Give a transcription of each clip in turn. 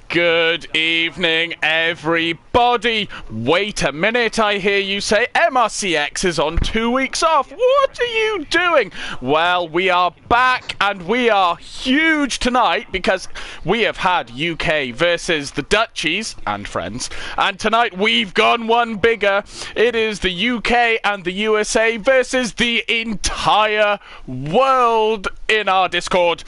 Good evening, everybody. Wait a minute, I hear you say. MRCX is on 2 weeks off. What are you doing? Well, we are back, and we are huge tonight because we have had UK versus the Dutchies and friends. And tonight we've gone one bigger. It is the UK and the USA versus the entire world in our Discord.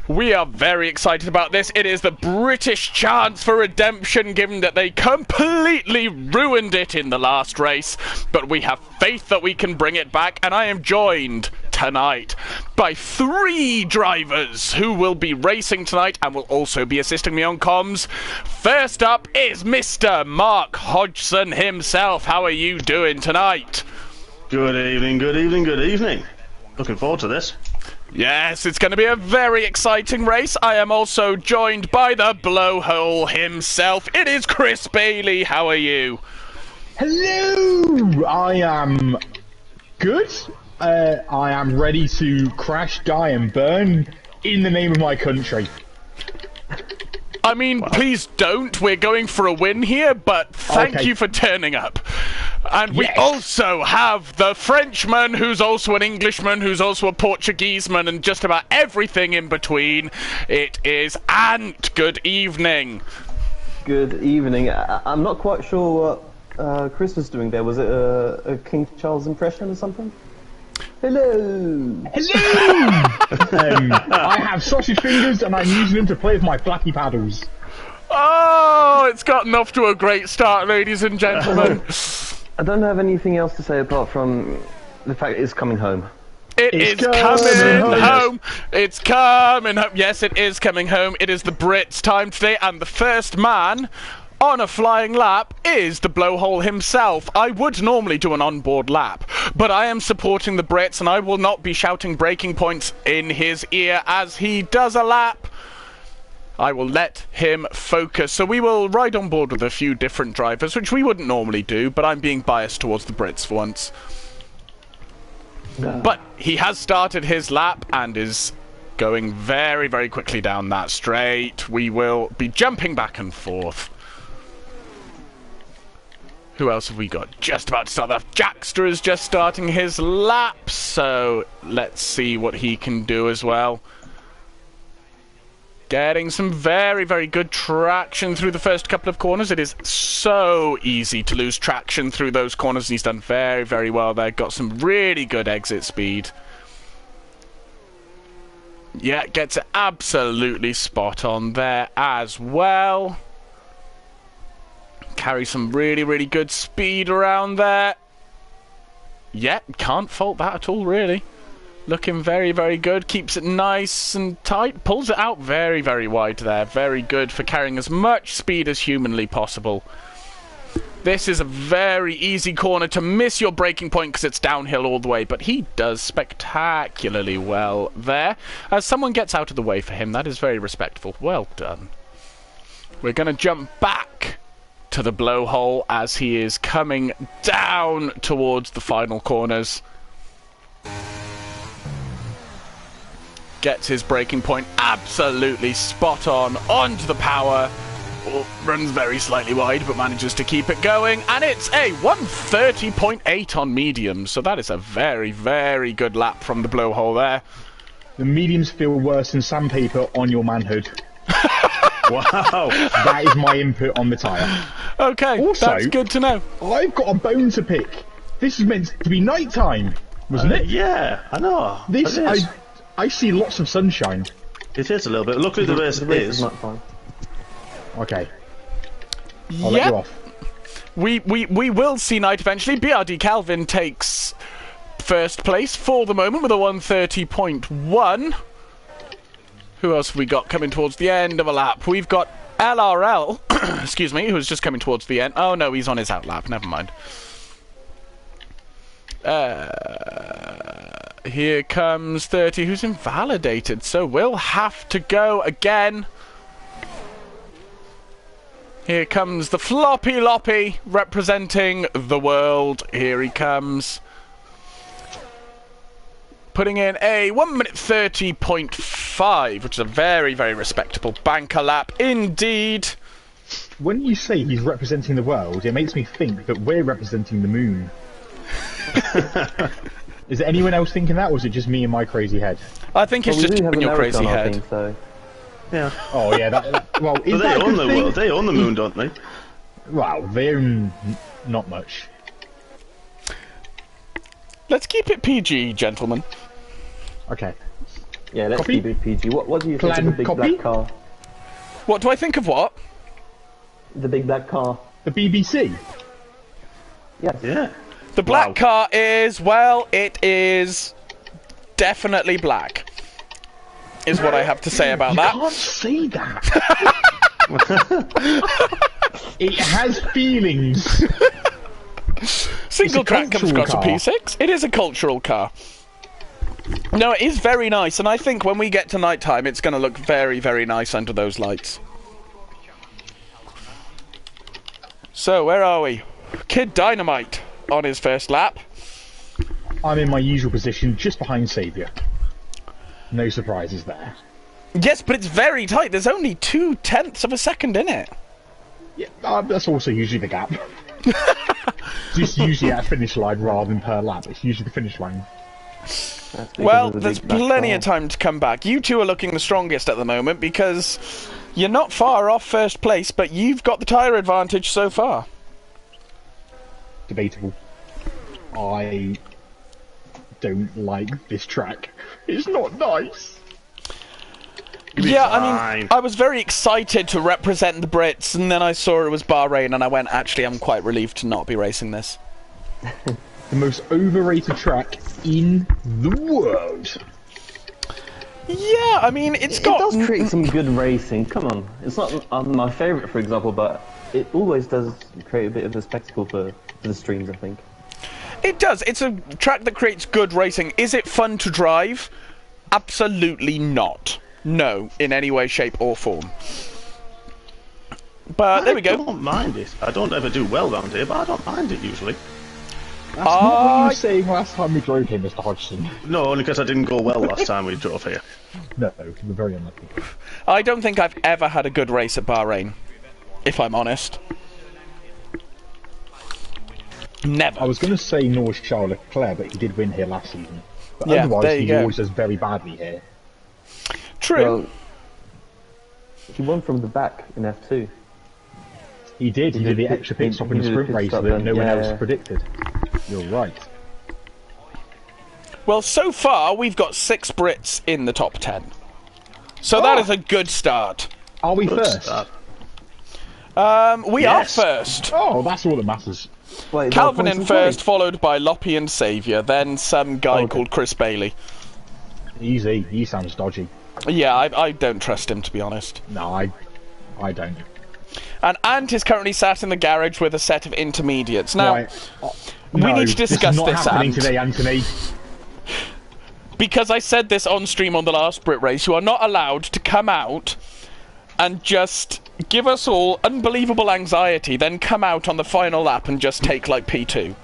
We are very excited about this. It is the British chance for redemption, given that they completely ruined it in the last race. But we have faith that we can bring it back, and I am joined tonight by 3 drivers who will be racing tonight and will also be assisting me on comms. First up is Mr. Mark Hodgson himself. How are you doing tonight? Good evening, good evening, good evening. Looking forward to this. Yes, it's going to be a very exciting race. I am also joined by the blowhole himself. It is Chris Bailey. How are you? Hello! I am good. I am ready to crash, die and burn in the name of my country. I mean, please don't. We're going for a win here, but thank you for turning up. And we also have the Frenchman, who's also an Englishman, who's also a Portugueseman, and just about everything in between. It is Ant. Good evening. Good evening. I'm not quite sure what Chris was doing there. Was it a King Charles impression or something? Hello! Hello! I have sausage fingers and I'm using them to play with my flappy paddles. Oh, it's gotten off to a great start, ladies and gentlemen. I don't have anything else to say apart from the fact it's coming home. It's coming home. It's coming home. Yes, it is coming home. It is the Brits' time today, and the first man on a flying lap is the blowhole himself. I would normally do an onboard lap, but I am supporting the Brits, and I will not be shouting breaking points in his ear as he does a lap. I will let him focus. So we will ride on board with a few different drivers, which we wouldn't normally do, but I'm being biased towards the Brits for once. But he has started his lap and is going very, very quickly down that straight. We will be jumping back and forth. Who else have we got? Just about to start off. Jackster is just starting his lap, so let's see what he can do as well. Getting some very, very good traction through the first couple of corners. It is so easy to lose traction through those corners, and he's done very, very well there. Got some really good exit speed. Yeah, gets it absolutely spot on there as well. Carry some really, really good speed around there. Yeah, can't fault that at all, really. Looking very, very good. Keeps it nice and tight. Pulls it out very, very wide there. Very good for carrying as much speed as humanly possible. This is a very easy corner to miss your braking point because it's downhill all the way, but he does spectacularly well there. As someone gets out of the way for him, that is very respectful. Well done. We're going to jump back to the blowhole as he is coming down towards the final corners. Gets his braking point absolutely spot on, onto the power. Oh, runs very slightly wide, but manages to keep it going. And it's a 130.8 on mediums, so that is a very, very good lap from the blowhole there. The mediums feel worse than sandpaper on your manhood. Wow, that is my input on the tyre. Okay, also, that's good to know. I've got a bone to pick. This is meant to be night time, wasn't it? Yeah, I know. I see lots of sunshine. It is a little bit. Luckily the race is. Okay. I'll let you off. We will see night eventually. BRD Calvin takes first place for the moment with a 130.1. Who else have we got coming towards the end of a lap? We've got LRL, excuse me, who's just coming towards the end. Oh no, he's on his out lap, never mind. Here comes 30, who's invalidated, so we'll have to go again. Here comes the Floppy Loppy, representing the world. Here he comes. Putting in a 1 minute 30.5. 125, which is a very, very respectable banker lap indeed. When you say he's representing the world, it makes me think that we're representing the moon. Is there anyone else thinking that, or is it just me and my crazy head? I think it's just in your crazy head. Team, so. Yeah. Oh yeah, well, is But that they a own good the thing? world. They own the moon, don't they? Well, they own not much. Let's keep it PG, gentlemen. Okay. Yeah, let's Copy? keep it PG. What do you think Plan of the big copy? black car? What do I think of what? The big black car. The BBC. Yes. Yeah. The black Wow. car is, well, it is definitely black. Is what I have to say about You that. can't say that. It has feelings. Single track comes cultural across car. a P6. It is a cultural car. No, it is very nice, and I think when we get to night time, it's going to look very, very nice under those lights. So, where are we? Kid Dynamite on his first lap. I'm in my usual position, just behind Saviour. No surprises there. Yes, but it's very tight. There's only 0.2 of a second in it. Yeah, that's also usually the gap. Just usually at a finish line rather than per lap. It's usually the finish line. That's because Well, of the there's big black plenty car. of time to come back. You two are looking the strongest at the moment because you're not far off first place, but you've got the tyre advantage so far. Debatable. I don't like this track. It's not nice. Yeah, I fine. mean, I was very excited to represent the Brits, and then I saw it was Bahrain, and I went, actually, I'm quite relieved to not be racing this. The most overrated track in the world. Yeah, I mean, it's It got... does create some good racing. Come on, it's not my favourite, for example, but it always does create a bit of a spectacle for the streams, I think. It does. It's a track that creates good racing. Is it fun to drive? Absolutely not. No, in any way, shape, or form. But there we I go. don't mind it. I don't ever do well round here, but I don't mind it usually. That's not what you were saying last time we drove here, Mr. Hodgson. No, only because I didn't go well last time we drove here. No, we're very unlucky. I don't think I've ever had a good race at Bahrain, if I'm honest. Never. I was going to say nor Charles Leclerc, but he did win here last season. But Yeah, otherwise, there you he go. always does very badly here. True. Well, he won from the back in F2. He did. He did the extra pit stop in the he did a sprint pit race stop that then, no one yeah, else yeah. predicted. You're right. Well, so far, we've got 6 Brits in the top 10. So that Oh. is a good start. Are we Good first? start. We Yes. are first. Oh, that's all that matters. Wait, Calvin points in and first, points. followed by Loppy and Saviour, then some guy Okay. called Chris Bailey. Easy. He sounds dodgy. Yeah, I don't trust him, to be honest. No, I don't. And Ant is currently sat in the garage with a set of intermediates. Now, Right. we No, need to discuss this is not this, happening Ant. today, Anthony. Because I said this on stream on the last Brit race, you are not allowed to come out and just give us all unbelievable anxiety, then come out on the final lap and just take like P2.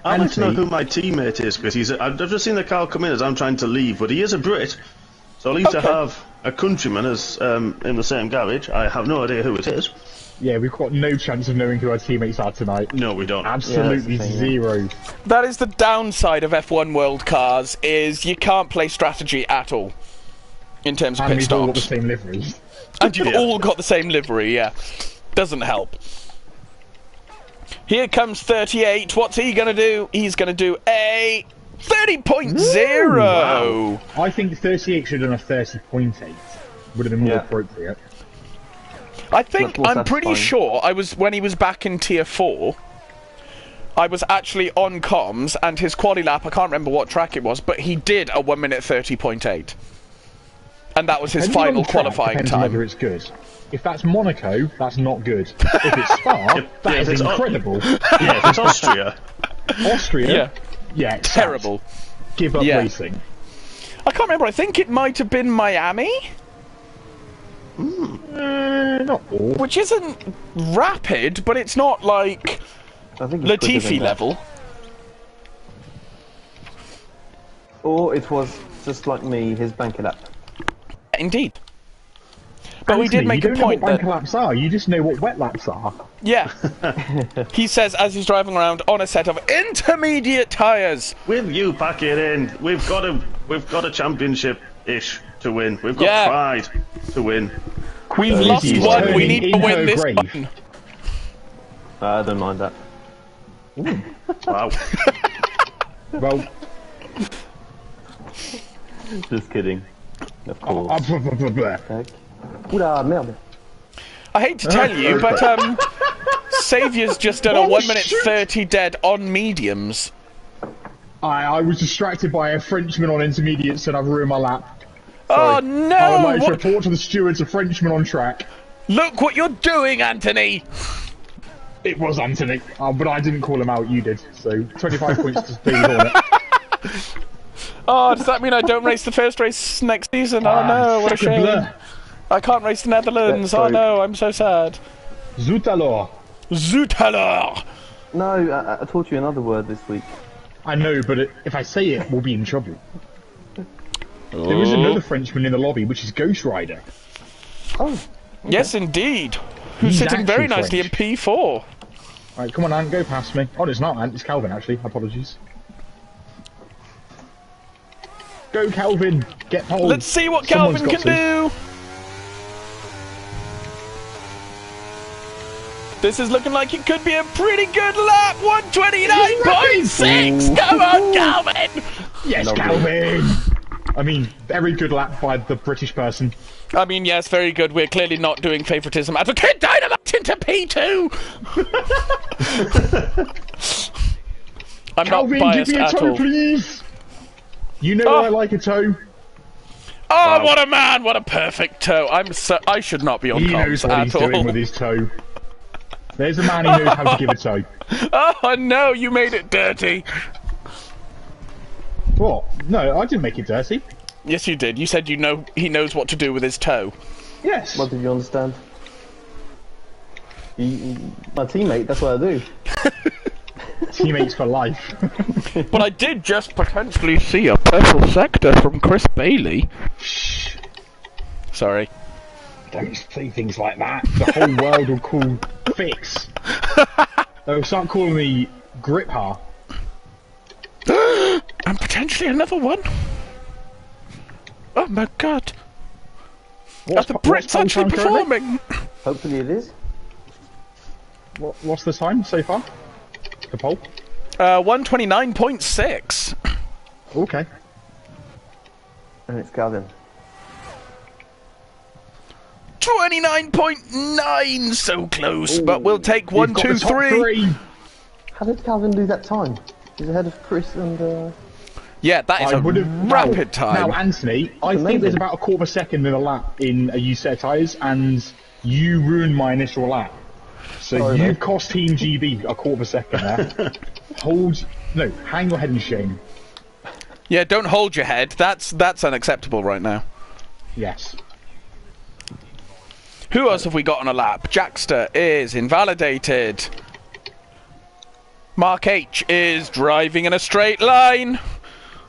I'd like to know Anthony. who my teammate is, because I've just seen the car come in as I'm trying to leave, but he is a Brit. So at least Okay. I have a countryman as in the same garage. I have no idea who it is. Yeah, we've got no chance of knowing who our teammates are tonight. No, we don't. Absolutely Yeah, that's the thing, zero. That is the downside of F1 World Cars, is you can't play strategy at all in terms of And pit we've all got the stops. same liveries. And you've Yeah. all got the same livery, yeah. Doesn't help. Here comes 38. What's he going to do? He's going to do a 30.0. Wow. I think 38 should have done a 30.8. Would have been more Yeah. appropriate. I think, Much more I'm pretty satisfying. sure, when he was back in Tier 4, I was actually on comms, and his quali lap, I can't remember what track it was, but he did a 1 minute 30.8. And that was his Depending on final the track, qualifying depends on whether time. it's good. If that's Monaco, that's not good. If it's Spa, that if is it's incredible. Yeah, if it's Austria. Austria, Yeah. yeah, it's Terrible. sad. Give up Yeah. racing. I can't remember, I think it might have been Miami, Not all. which isn't rapid, but it's not like I think it's quicker Latifi than that. level. Or it was just like me, his banker lap. indeed. But we did Anthony, make a you don't point know what that... wanker laps are, you just know what wet laps are. Yeah. He says as he's driving around on a set of intermediate tyres. With you, pack it in. We've got a championship-ish to win. We've got Yeah. pride to win. We've lost He's one, we turning need in to win her this grave. one. I don't mind that. Wow. Well, Just kidding. Of course. oh, Oula, merde. I hate to tell you, but Saviour's just done a Oh, 1 minute shoot. 30 dead on mediums. I was distracted by a Frenchman on intermediates and I've ruined my lap. Oh I no! would like to What- report to the stewards a Frenchman on track. Look what you're doing, Anthony! It was Anthony, but I didn't call him out, you did. So 25 points to Steve Hornet. Oh, does that mean I don't race the first race next season? Oh no, what a Sacre shame. bleu. I can't race the Netherlands. Oh no, I'm so sad. Zut alors. Zut alors! No, I taught you another word this week. I know, but if I say it, we'll be in trouble. There is another Frenchman in the lobby, which is Ghost Rider. Oh, Yes, indeed. Who's He's sitting very actually nicely in French. P4. Alright, come on, Ant, go past me. Oh, it's not Ant, it's Calvin, actually. Apologies. Go, Calvin! Get pole! Let's see what Someone's Calvin got can to. do. This is looking like it could be a pretty good lap. 129.6. Come on, Calvin. Yes, Lovely. Calvin! I mean, very good lap by the British person. I mean, yes, very good. We're clearly not doing favoritism. Advocate Dynamite into P2. I'm Calvin, not give biased me a at toe, all. please! You know Oh. I like a toe. Oh, what a man! What a perfect toe! I should not be on He knows comms what at he's all. doing with his toe. There's a man who knows how to give a toe. Oh no, you made it dirty. What? No, I didn't make it dirty. Yes, you did. You said he knows what to do with his toe. Yes. what did you understand? My teammate, that's what I do. Teammates for life. But I did just potentially see a purple sector from Chris Bailey. Shh. Sorry. Don't say things like that. The whole world will call Fix. They'll start calling me Gripper. And potentially another one. Oh my god. Are the Brits actually performing? Hopefully it is. What's the time so far? The poll? 129.6. Okay. And it's Calvin. 29.9, so close, but we'll take one, You've got two, the top three. How did Calvin do that time? He's ahead of Chris and... Yeah, that is I a would have rapid time. Now, Anthony, I think amazing. there's about a quarter of a second in a lap in a set of tyres, and you ruined my initial lap. So Sorry, you mate. cost Team GB a quarter of a second there. Hang your head in shame. Yeah, don't hold your head. That's unacceptable right now. Yes. Who else have we got on a lap? Jackster is invalidated. Mark H is driving in a straight line.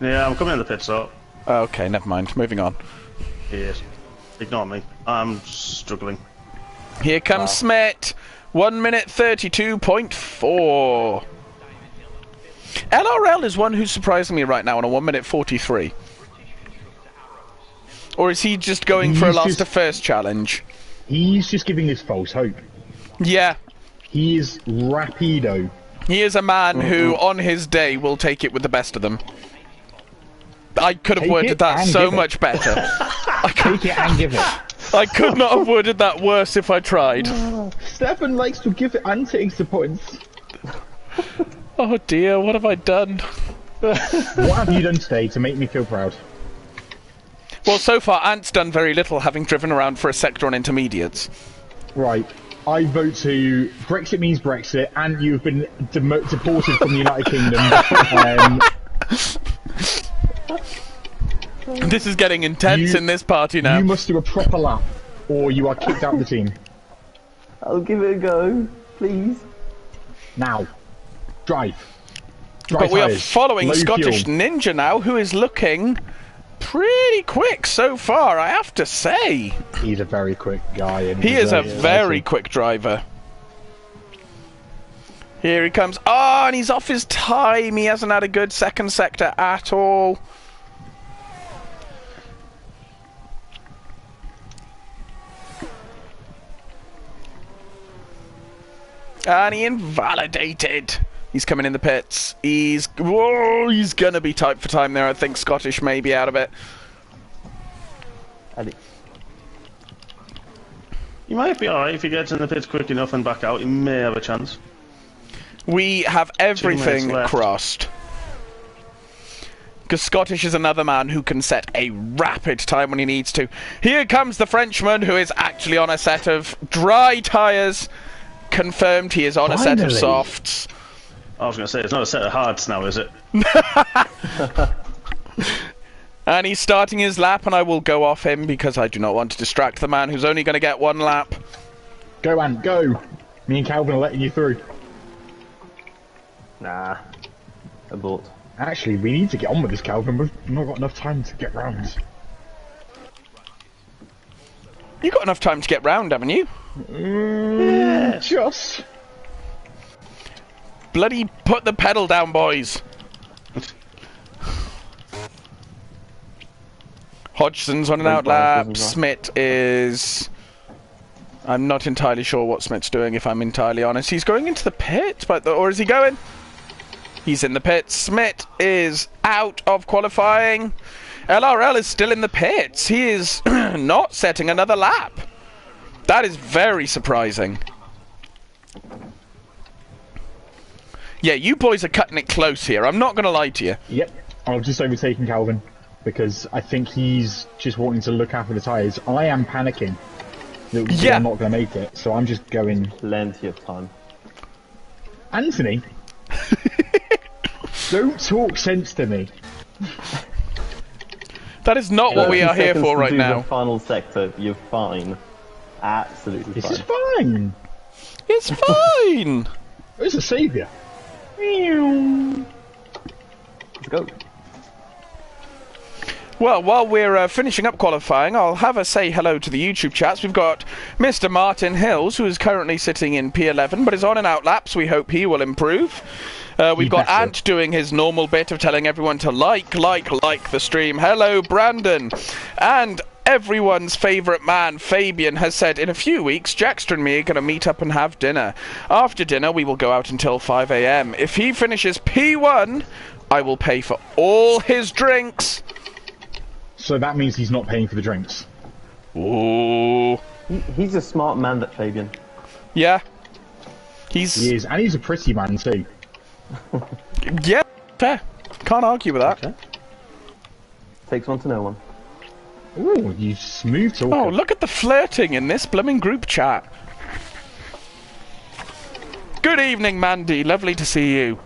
Yeah, I'm coming in the pit stop. Okay, never mind. Moving on. Yes. Ignore me. I'm struggling. Here comes Smet. 1 minute 32.4. LRL is one who's surprising me right now on a 1 minute 43. Or is he just going for a He's last just- to first challenge? He's just giving us false hope. Yeah. He is rapido. He is a man who, on his day, will take it with the best of them. I could have Take worded it that and so give it. much better. Take it and give it. I could not have worded that worse if I tried. Stefan likes to give it and takes the points. Oh dear, what have I done? What have you done today to make me feel proud? Well, so far, Ant's done very little, having driven around for a sector on intermediates. Right. I vote to Brexit means Brexit, and you've been deported from the United Kingdom. This is getting intense You- in this party now. You must do a proper lap, or you are kicked out of the team. I'll give it a go, please. Now. Drive. But we are tyres. following Low Scottish fuel. Ninja now, who is looking pretty quick so far, I have to say. He's a very quick guy. And He is a very quick driver. Here he comes. Oh, and he's off his time. He hasn't had a good second sector at all. And he invalidated. He's coming in the pits. Whoa, he's gonna be tight for time there. I think Scottish may be out of it. You might be alright if he gets in the pits quick enough and back out. You may have a chance. We have everything crossed. Because Scottish is another man who can set a rapid time when he needs to. Here comes the Frenchman, who is actually on a set of dry tyres. Confirmed he is on a set of softs. I was going to say, it's not a set of hards now, is it? And he's starting his lap, and I will go off him because I do not want to distract the man who's only going to get one lap. Go, Ant, go! Me and Calvin are letting you through. Nah. Abort. Actually, we need to get on with this, Calvin. We've not got enough time to get round. You got enough time to get round, haven't you? Yeah, just. Bloody put the pedal down, boys. Hodgson's on an out lap. Smith is... I'm not entirely sure what Smith's doing, if I'm entirely honest. He's going into the pit, or is he going? He's in the pit. Smith is out of qualifying. LRL is still in the pits. He is not setting another lap. That is very surprising. Yeah, you boys are cutting it close here. I'm not going to lie to you. Yep, I've just overtaken Calvin because I think he's just wanting to look after the tyres. I am panicking that I'm not going to make it, so I'm just going... Plenty of time. Anthony, don't talk sense to me. That is not what we are here for right now. The final sector, you're fine. Absolutely fine. This is fine. It's fine. Where's the saviour? Let's go. Well, while we're finishing up qualifying, I'll have a say hello to the YouTube chats. We've got Mr. Martin Hills, who is currently sitting in P11, but is on an out lap, so we hope he will improve. We've got Ant doing his normal bit of telling everyone to like the stream. Hello, Brandon. And everyone's favourite man, Fabian, has said, in a few weeks, Jackster and me are going to meet up and have dinner. After dinner, we will go out until 5 AM. If he finishes P1, I will pay for all his drinks. So that means he's not paying for the drinks. Ooh. He's a smart man, that Fabian. Yeah. He is, and he's a pretty man too. Yeah, fair. Can't argue with that. Okay. Takes one to know one. Ooh, you smooth talker. Oh, look at the flirting in this blooming group chat. Good evening, Mandy. Lovely to see you.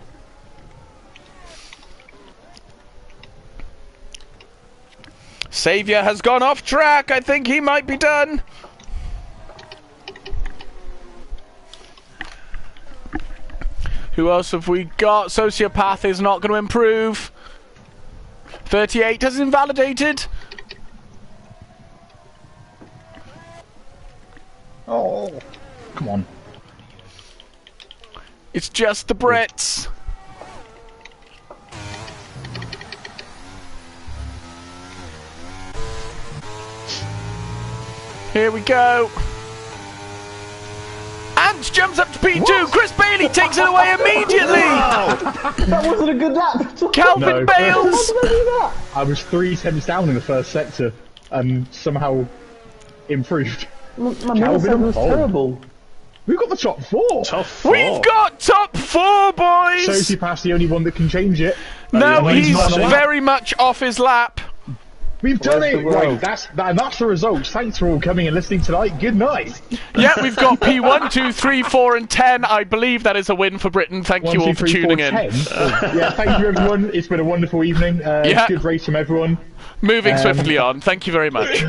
Saviour has gone off track. I think he might be done. Who else have we got? Sociopath is not going to improve. 38 has invalidated. Oh, come on. It's just the Brits. Here we go. Ant jumps up to P2. What? Chris Bailey takes it away immediately. Wow. That wasn't a good lap. Calvin Bales. I was 3 tenths down in the first sector and somehow improved. My Calvin was terrible. We've got the top 4. Top 4. We've got top 4, boys. Sociopath's the only one that can change it. No, he's very much off his lap. We've done it! Right, that's the results. Thanks for all coming and listening tonight. Good night. Yeah, we've got P1, 2, 3, 4, and 10. I believe that is a win for Britain. Thank you all for tuning in. Yeah, thank you everyone. It's been a wonderful evening. Good race from everyone. Moving swiftly on. Thank you very much.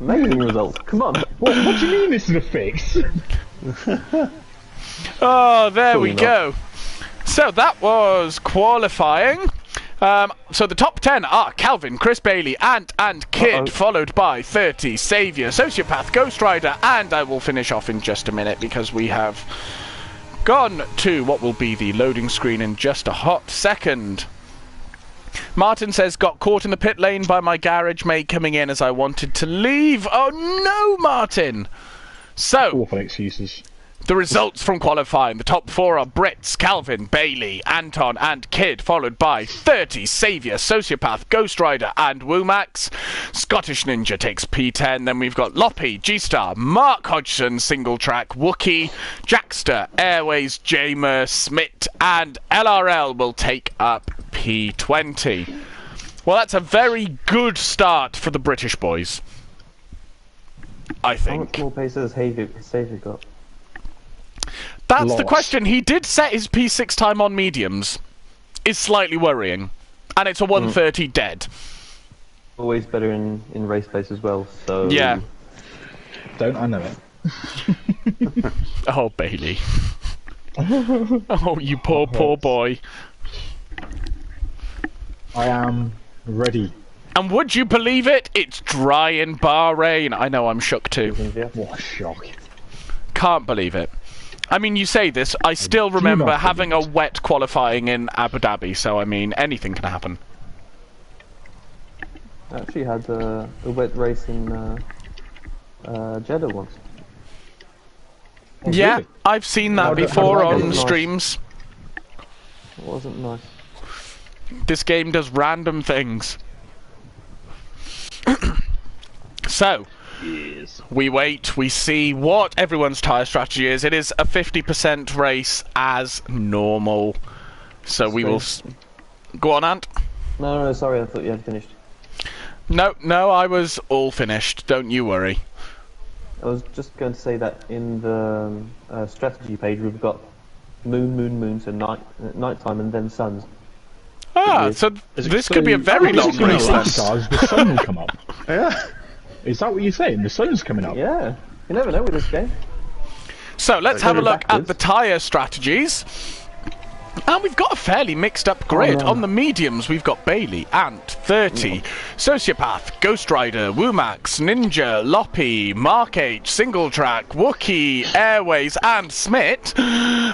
Amazing results. Come on. What do you mean this is a fix? Oh, there we go. So that was qualifying. So the top 10 are Calvin, Chris Bailey, Ant, and Kid, followed by 30, Saviour, Sociopath, Ghost Rider, and I will finish off in just a minute because we have gone to what will be the loading screen in just a hot second. Martin says, got caught in the pit lane by my garage mate coming in as I wanted to leave. Oh no, Martin! So, awful excuses. The results from qualifying. The top 4 are Brits, Calvin, Bailey, Anton, and Kid, followed by 30, Saviour, Sociopath, Ghost Rider, and Woomax. Scottish Ninja takes P10. Then we've got Loppy, G-Star, Mark Hodgson, Single Track, Wookie, Jackster, Airways, Jamer, Smith, and LRL will take up P20. Well, that's a very good start for the British boys, I think. How much more pace has Saviour got? That's the question. He did set his P6 time on mediums. It's slightly worrying. And it's a 130 dead. Always better in race pace as well, so... Yeah. Don't I know it? Oh, Bailey. Oh, you poor boy. I am ready. And would you believe it? It's dry in Bahrain. I know, I'm shook too. What a shock. Can't believe it. I mean, you say this, I still remember having a wet qualifying in Abu Dhabi, so I mean, anything can happen. I actually had a wet race in Jeddah once. Oh, Yeah, really? I've seen that before on streams. It wasn't nice. This game does random things. So, we wait, we see what everyone's tyre strategy is. It is a 50% race as normal. So we will... Go on, Ant. No, sorry, I thought you had finished. No, I was all finished. Don't you worry. I was just going to say that in the strategy page we've got moon, so night time and then suns. Ah, so this could be a very long race then. The sun will come up. Yeah. Is that what you're saying? The sun's coming up? Yeah, you never know with this game. So let's have a look at the tyre strategies. And we've got a fairly mixed up grid. On the mediums, we've got Bailey, Ant, 30, Sociopath, Ghost Rider, Woomax, Ninja, Loppy, Mark H, Single Track, Wookie, Airways, and Smith.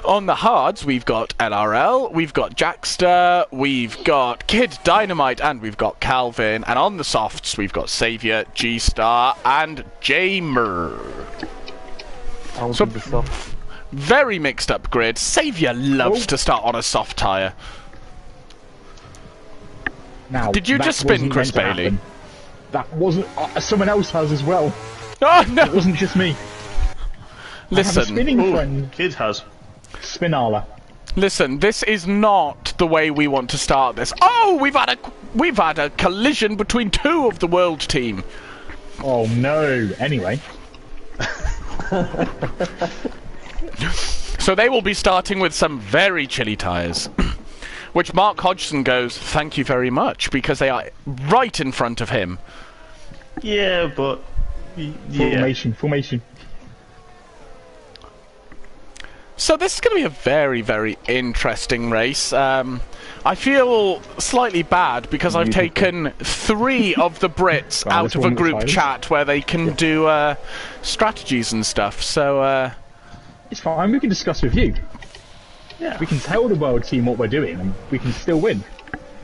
On the hards, we've got LRL, we've got Jackster, we've got Kid Dynamite, and we've got Calvin. And on the softs, we've got Saviour, G-Star, and Jamer. So, very mixed up grid. Saviour loves to start on a soft tyre. Now, did you just spin, Chris Bailey? That wasn't... someone else has as well. Oh, no! It wasn't just me. Listen. I have a spinning friend. Kid has. Spinala. Listen, this is not the way we want to start this. Oh, we've had a collision between 2 of the world team. Oh no. Anyway. So they will be starting with some very chilly tyres. Which Mark Hodgson goes, thank you very much, because they are right in front of him. Yeah, but... Yeah. Formation. So this is going to be a very, very interesting race. I feel slightly bad because I've taken 3 of the Brits out of a group chat where they can do strategies and stuff, so... It's fine, we can discuss with you. Yeah. We can tell the world team what we're doing and we can still win.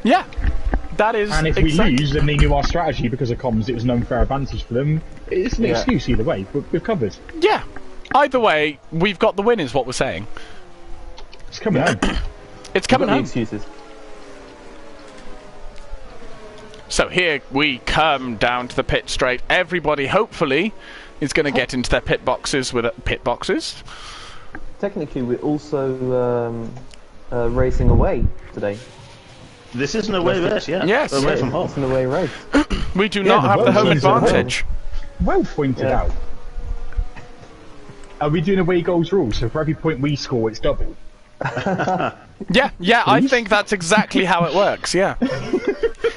Yeah, that is... And if we lose and they knew our strategy because of comms, it was an unfair advantage for them, it's an excuse either way, we're covered. Yeah, either way, we've got the win is what we're saying. It's coming home. It's coming home. Excuses. So here we come down to the pit straight. Everybody, hopefully, is going to get into their pit boxes with pit boxes. Technically, we're also racing away today. This isn't a away race, yeah. Yes. Away from home. It's an away race. We do not have the home advantage. Well pointed out. Are we doing away goals rule? So for every point we score, it's double. Yeah, I think that's exactly how it works. Yeah.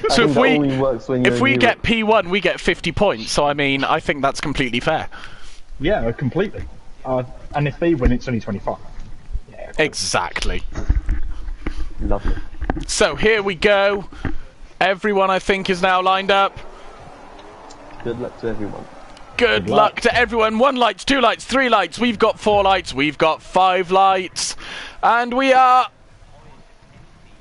So if we get P1, we get 50 points. So I mean, I think that's completely fair. Yeah, completely. And if they win, it's only 25. Yeah, exactly. Lovely. So here we go. Everyone, I think, is now lined up. Good luck to everyone. Good luck to everyone. 1 light, 2 lights, 3 lights. We've got 4 lights. We've got 5 lights. And we are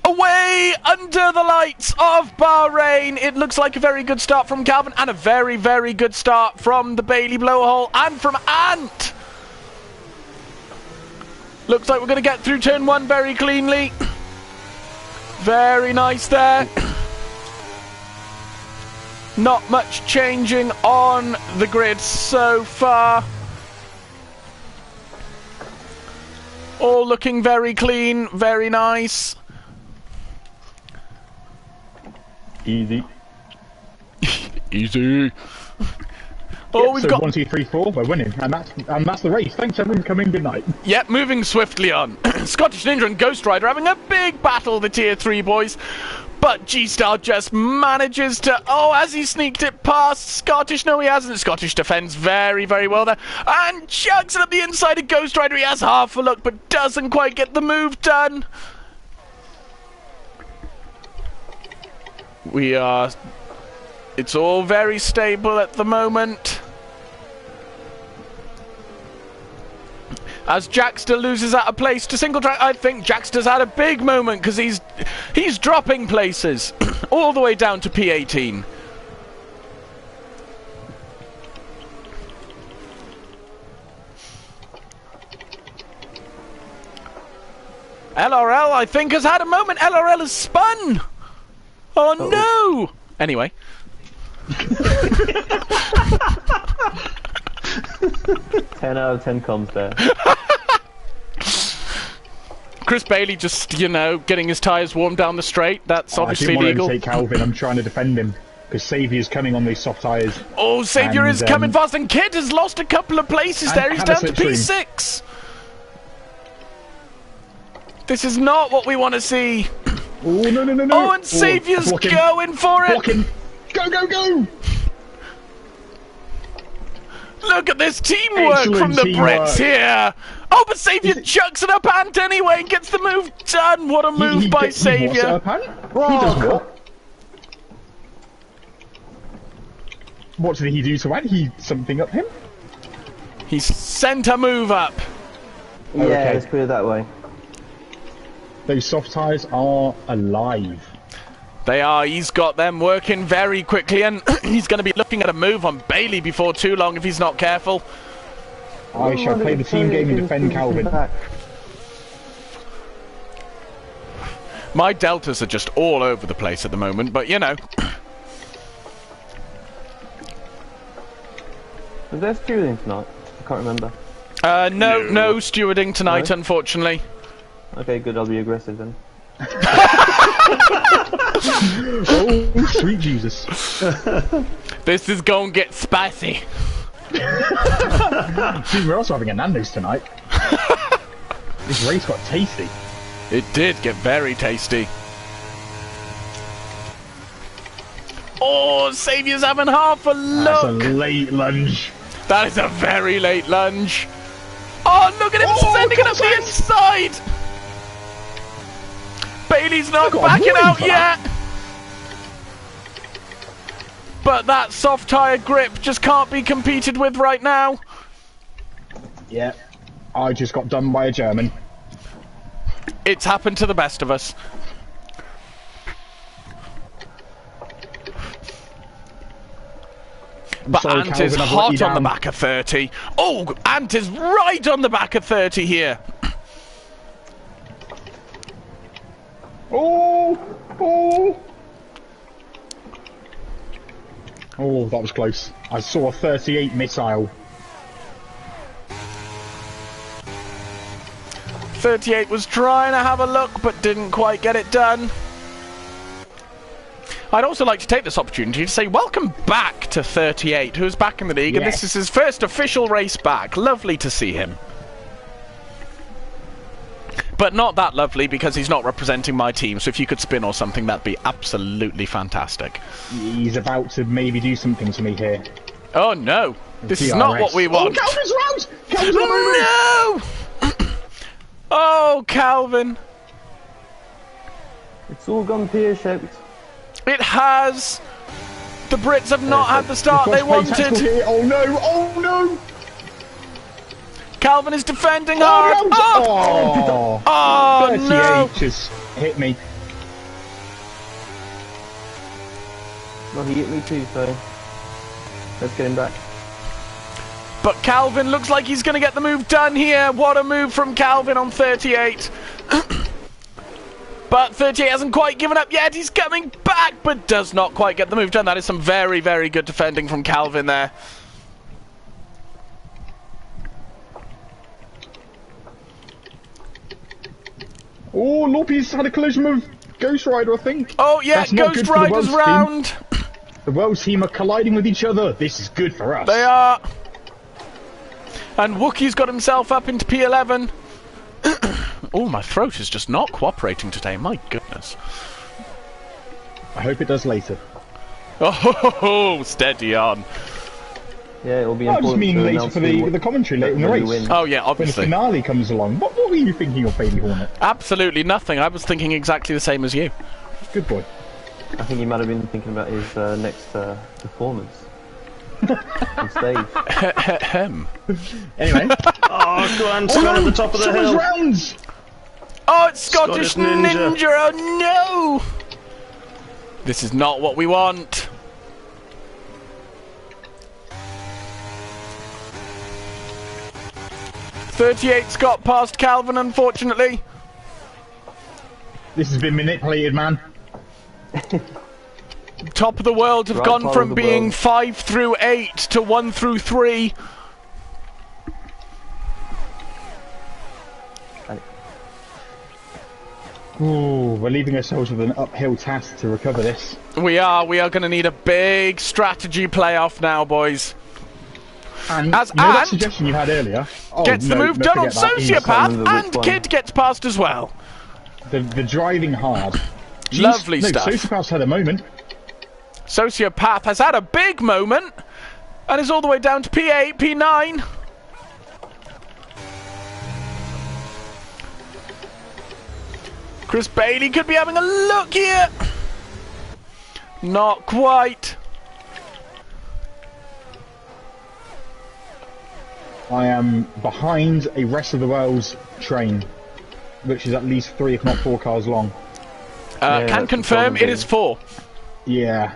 away under the lights of Bahrain. It looks like a very good start from Calvin and a very, very good start from the Bailey Blowhole and from Ant. Looks like we're going to get through turn 1 very cleanly. Very nice there. Not much changing on the grid so far. All looking very clean, very nice. Easy. Easy. Oh, we've got 1, 2, 3, 4. We're winning, and that's the race. Thanks everyone for coming. Good night. Yep, moving swiftly on. Scottish Ninja and Ghost Rider having a big battle, the Tier 3 boys. But G-Star just manages to... Oh, has he sneaked it past Scottish? No, he hasn't. Scottish defends very, very well there. And chugs it up the inside of Ghost Rider. He has half a look, but doesn't quite get the move done. We are... It's all very stable at the moment. As Jackster loses out of place to single track, I think Jackster's had a big moment because he's dropping places all the way down to P18. LRL, I think, has had a moment. LRL has spun. Oh no! Anyway. 10 out of 10 comms there. Chris Bailey just, you know, getting his tyres warmed down the straight. That's obviously legal. I didn't want to take Calvin. I'm trying to defend him because Saviour's coming on these soft tyres. Oh, Saviour is coming fast, and Kid has lost a couple of places there. He's down to P6. This is not what we want to see. Oh, no, no, no, no. Oh, and Saviour's going for it. Blocking. Go, go, go. Look at this teamwork from the Brits here. Oh, but Saviour chucks it up Ant anyway and gets the move done. What a move by Saviour. He does what? What did he do to Ant? He something up him? He sent a move up. Yeah, okay. Let's put it that way. Those soft tyres are alive. They are. He's got them working very quickly, and he's going to be looking at a move on Bailey before too long if he's not careful. I shall play the team game and defend Calvin. My deltas are just all over the place at the moment, but you know. Was there stewarding tonight? I can't remember. No stewarding tonight, unfortunately. Okay, good. I'll be aggressive then. Oh, sweet Jesus. This is going to get spicy. See, we're also having a Nando's tonight. This race got tasty. It did get very tasty. Oh, Saviour's having half a look. That's a late lunge. That is a very late lunge. Oh, look at him sending it up the inside. Bailey's not backing out yet. But that soft tyre grip just can't be competed with right now. Yeah, I just got done by a German. It's happened to the best of us. But Ant Calvin, is hot on the back of 30. Oh, Ant is right on the back of 30 here. Oh, oh. Oh, that was close. I saw a 38 missile. 38 was trying to have a look, but didn't quite get it done. I'd also like to take this opportunity to say welcome back to 38, who's back in the league, and this is his first official race back. Lovely to see him. But not that lovely because he's not representing my team, so if you could spin or something, that'd be absolutely fantastic. He's about to maybe do something to me here. Oh no, this is not what we want. Oh, Calvin's round! No! Oh, Calvin. It's all gone pear-shaped. It has. The Brits have not had the start they wanted. Oh no! Oh no! Calvin is defending hard. Oh, Oh 38 no! just hit me. Well, he hit me too, so let's get him back. But Calvin looks like he's going to get the move done here. What a move from Calvin on 38. But 38 hasn't quite given up yet. He's coming back, but does not quite get the move done. That is some very, very good defending from Calvin there. Oh, Lopez had a collision with Ghost Rider, I think. Oh, yeah, That's not Ghost good for the Riders Welsh round. team. The Welsh team are colliding with each other. This is good for us. They are. And Wookie's got himself up into P11. Oh, my throat is just not cooperating today. My goodness. I hope it does later. Oh, steady on. Yeah, it'll be I important. just mean to later announce for the commentary later in the when you race. win. Oh, yeah, When the obviously. finale comes along. What were you thinking of, Baby Hornet? Absolutely nothing. I was thinking exactly the same as you. Good boy. I think he might have been thinking about his next performance on stage. Anyway. Oh, Grant's gone at the top of the Someone's hill. rounds! Oh, it's Scottish, Scottish Ninja. Oh, no! This is not what we want. .38's got past Calvin, unfortunately. This has been manipulated, man. Top of the world have Right gone part from of the being world. 5 through 8 to 1 through 3. Ooh, we're leaving ourselves with an uphill task to recover this. We are going to need a big strategy playoff now, boys. And As you know that Ant suggestion you had earlier? Oh, Gets the no, move no, done on forget that. Sociopath, remember which and one. Kid gets past as well. The driving hard. Jeez, Lovely no, stuff. Sociopath's had a moment. Sociopath has had a big moment and is all the way down to P8, P9. Chris Bailey could be having a look here. Not quite. I am behind a rest of the world's train, which is at least 3 if not 4 cars long. Yeah, Can that's confirm the it is 4. Yeah,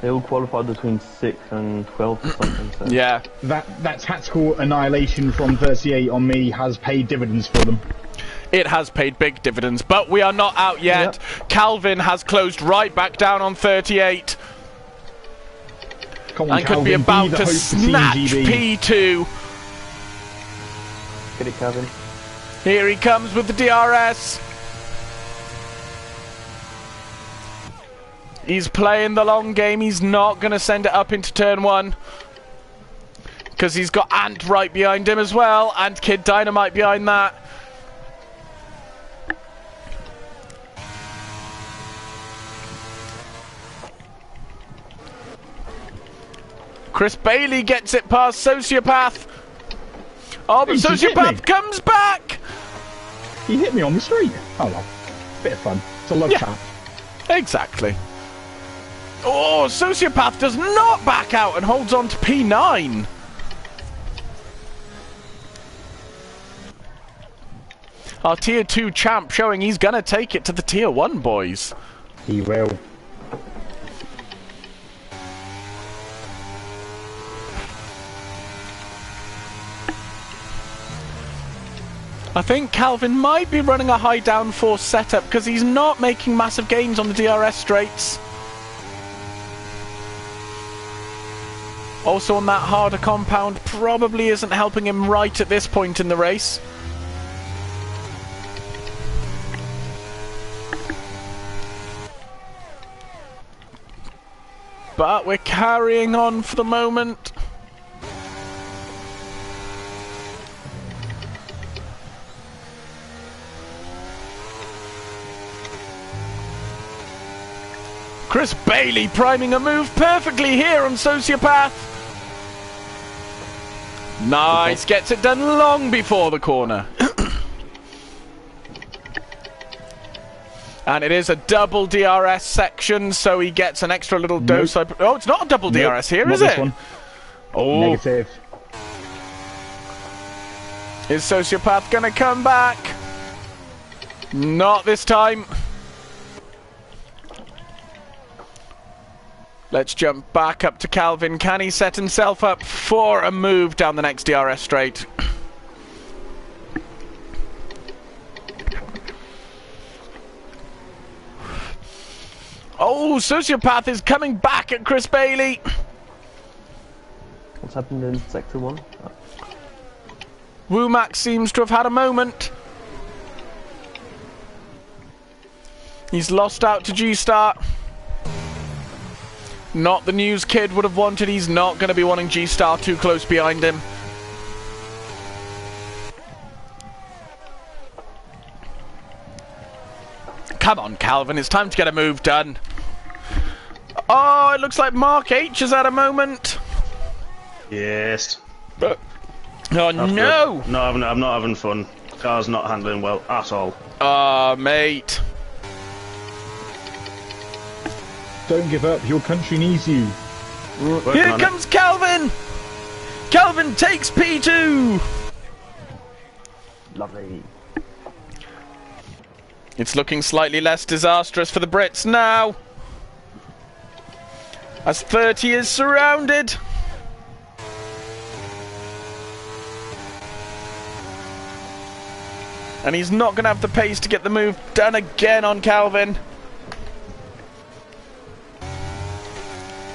They all qualified between 6 and 12 or something. So. Yeah. that tactical annihilation from 38 on me has paid dividends for them. It has paid big dividends, but we are not out yet. Yep. Calvin has closed right back down on 38 Come on, and could Calvin, be about the to hope for snatch TGB. P2. Get it, Kevin. Here he comes with the DRS. He's playing the long game. He's not going to send it up into turn 1. Because he's got Ant right behind him as well. And Kid Dynamite behind that. Chris Bailey gets it past Sociopath. Oh, but He just hit Sociopath me. comes back. He hit me on the street. Oh well, bit of fun. It's a love Yeah. tap. Exactly. Oh, Sociopath does not back out and holds on to P9. Our Tier 2 champ showing he's going to take it to the Tier 1 boys. He will. I think Calvin might be running a high downforce setup because he's not making massive gains on the DRS straights. Also on that harder compound probably isn't helping him right at this point in the race. But we're carrying on for the moment. Chris Bailey priming a move perfectly here on Sociopath. Nice, gets it done long before the corner. And it is a double DRS section, so he gets an extra little dose. Oh, it's not a double DRS here, not is this it? One. Oh. Negative. Is Sociopath going to come back? Not this time. Let's jump back up to Calvin. Can he set himself up for a move down the next DRS straight? Oh, Sociopath is coming back at Chris Bailey. What's happened in Sector 1? Oh. Womack seems to have had a moment. He's lost out to G-Star. Not the news kid would have wanted. He's not going to be wanting G-Star too close behind him. Come on, Calvin. It's time to get a move done. Oh, it looks like Mark H has had a moment. Yes. Oh, no! I'm not having fun. Car's not handling well at all. Ah, mate. Don't give up. Your country needs you. Here comes Calvin! Calvin takes P2! Lovely. It's looking slightly less disastrous for the Brits now. As 30 is surrounded. And he's not going to have the pace to get the move done again on Calvin.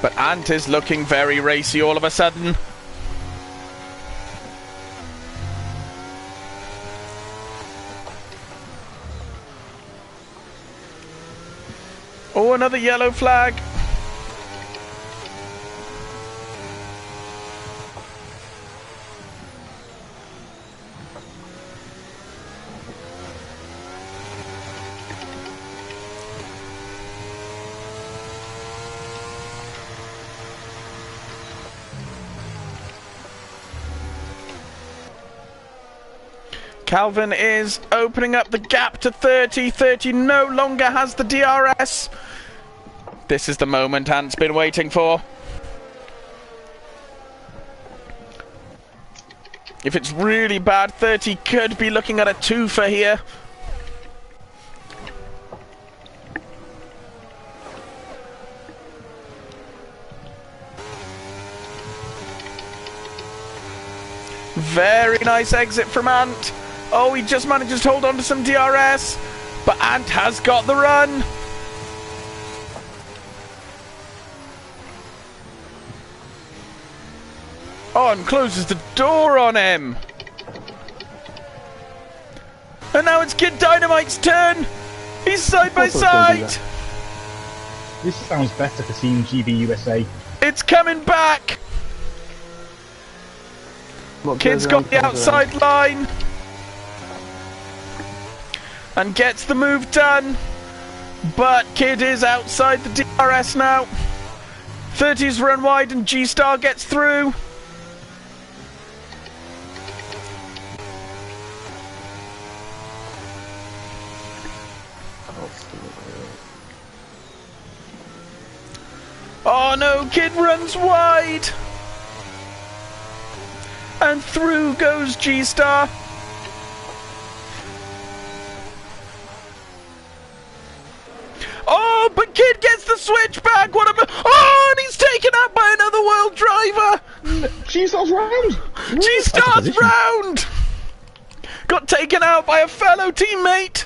But Ant is looking very racy all of a sudden. Oh, another yellow flag. Calvin is opening up the gap to 30. 30 no longer has the DRS. This is the moment Ant's been waiting for. If it's really bad, 30 could be looking at a twofer here. Very nice exit from Ant. Oh, he just manages to hold on to some DRS. But Ant has got the run. Oh, and closes the door on him. And now it's Kid Dynamite's turn. He's side by side. This sounds better for Team GB USA. It's coming back. Kid's got the outside line. And gets the move done. But Kid is outside the DRS now. 30's run wide and G-Star gets through. Oh no, Kid runs wide. And through goes G-Star. Oh, but Kid gets the switch back. What a... Oh, and he's taken out by another world driver. G-Star's round. G-Star's round. Got taken out by a fellow teammate.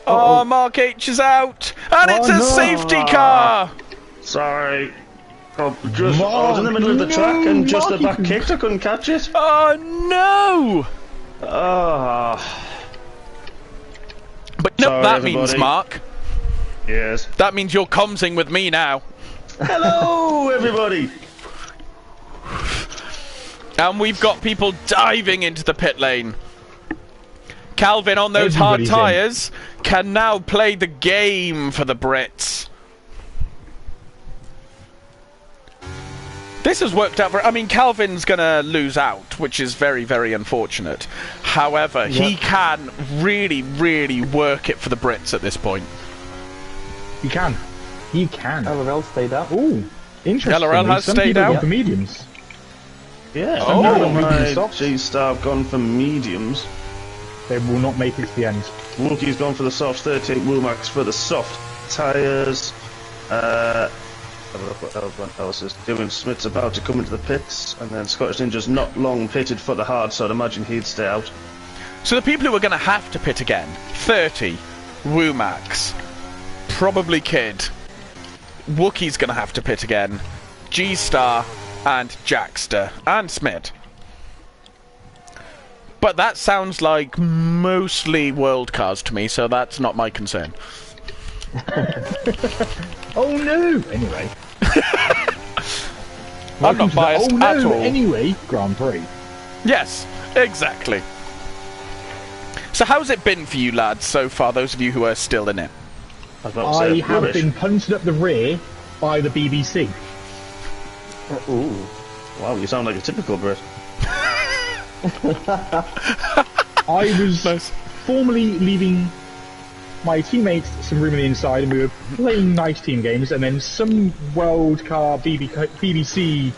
Oh, Mark H is out. And it's a safety car. Sorry. I was in the middle of the track and just the back kicked. I couldn't catch it. Oh, no. But no, sorry, that everybody. means, Mark. Yes. That means you're comsing with me now. Hello, everybody. And we've got people diving into the pit lane. Calvin on those hard tyres can now play the game for the Brits. This has worked out for... I mean, Calvin's going to lose out, which is very, very unfortunate. However, he can really, really work it for the Brits at this point. He can. He can. LRL stayed out. Ooh, interesting. LRL has Some stayed people out. go for mediums. Yeah, Oh. none of Medium my softs. G-Star have gone for mediums. They will not make it to the end. Wookie's gone for the softs, 38 Womax for the soft tyres. Have a look what else is doing. Smith's about to come into the pits, and then Scottish Ninja's not long pitted for the hard, so I'd imagine he'd stay out. So the people who are going to have to pit again, 30, Womax, probably Kid, Wookie's going to have to pit again, G-Star, and Jackster, and Smith. But that sounds like mostly world cars to me, so that's not my concern. Oh no! Anyway. I'm not biased Oh no! at all. Anyway, Grand Prix. Yes, exactly. So how's it been for you lads so far, those of you who are still in it? I was about to I say, have rubbish. been punted up the rear by the BBC. Ooh. Wow, you sound like a typical Brit. I was formerly leaving my teammates some room on the inside, and we were playing nice team games, and then some world car BBC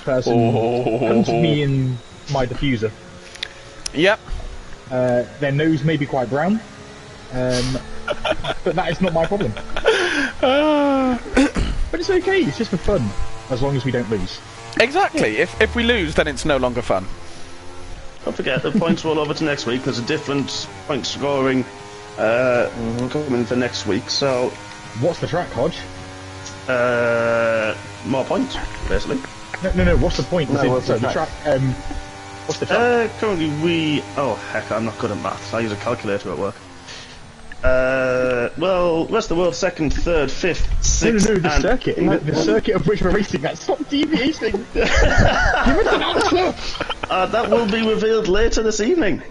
person punted me in my diffuser. Yep. Their nose may be quite brown, but that is not my problem. But it's okay, it's just for fun, as long as we don't lose. Exactly. If we lose, then it's no longer fun. Don't forget, the points roll over to next week. There's a different point scoring coming for next week, so What's the track, Hodge? more points, basically. No, what's the point? No, Is it- what's the sorry, track? What's the track? Currently oh heck, I'm not good at maths. I use a calculator at work. Well, rest of the world, second, third, fifth, No, sixth, the and circuit. The circuit of which we're racing at. Stop deviating! Give us an answer! that will be revealed later this evening.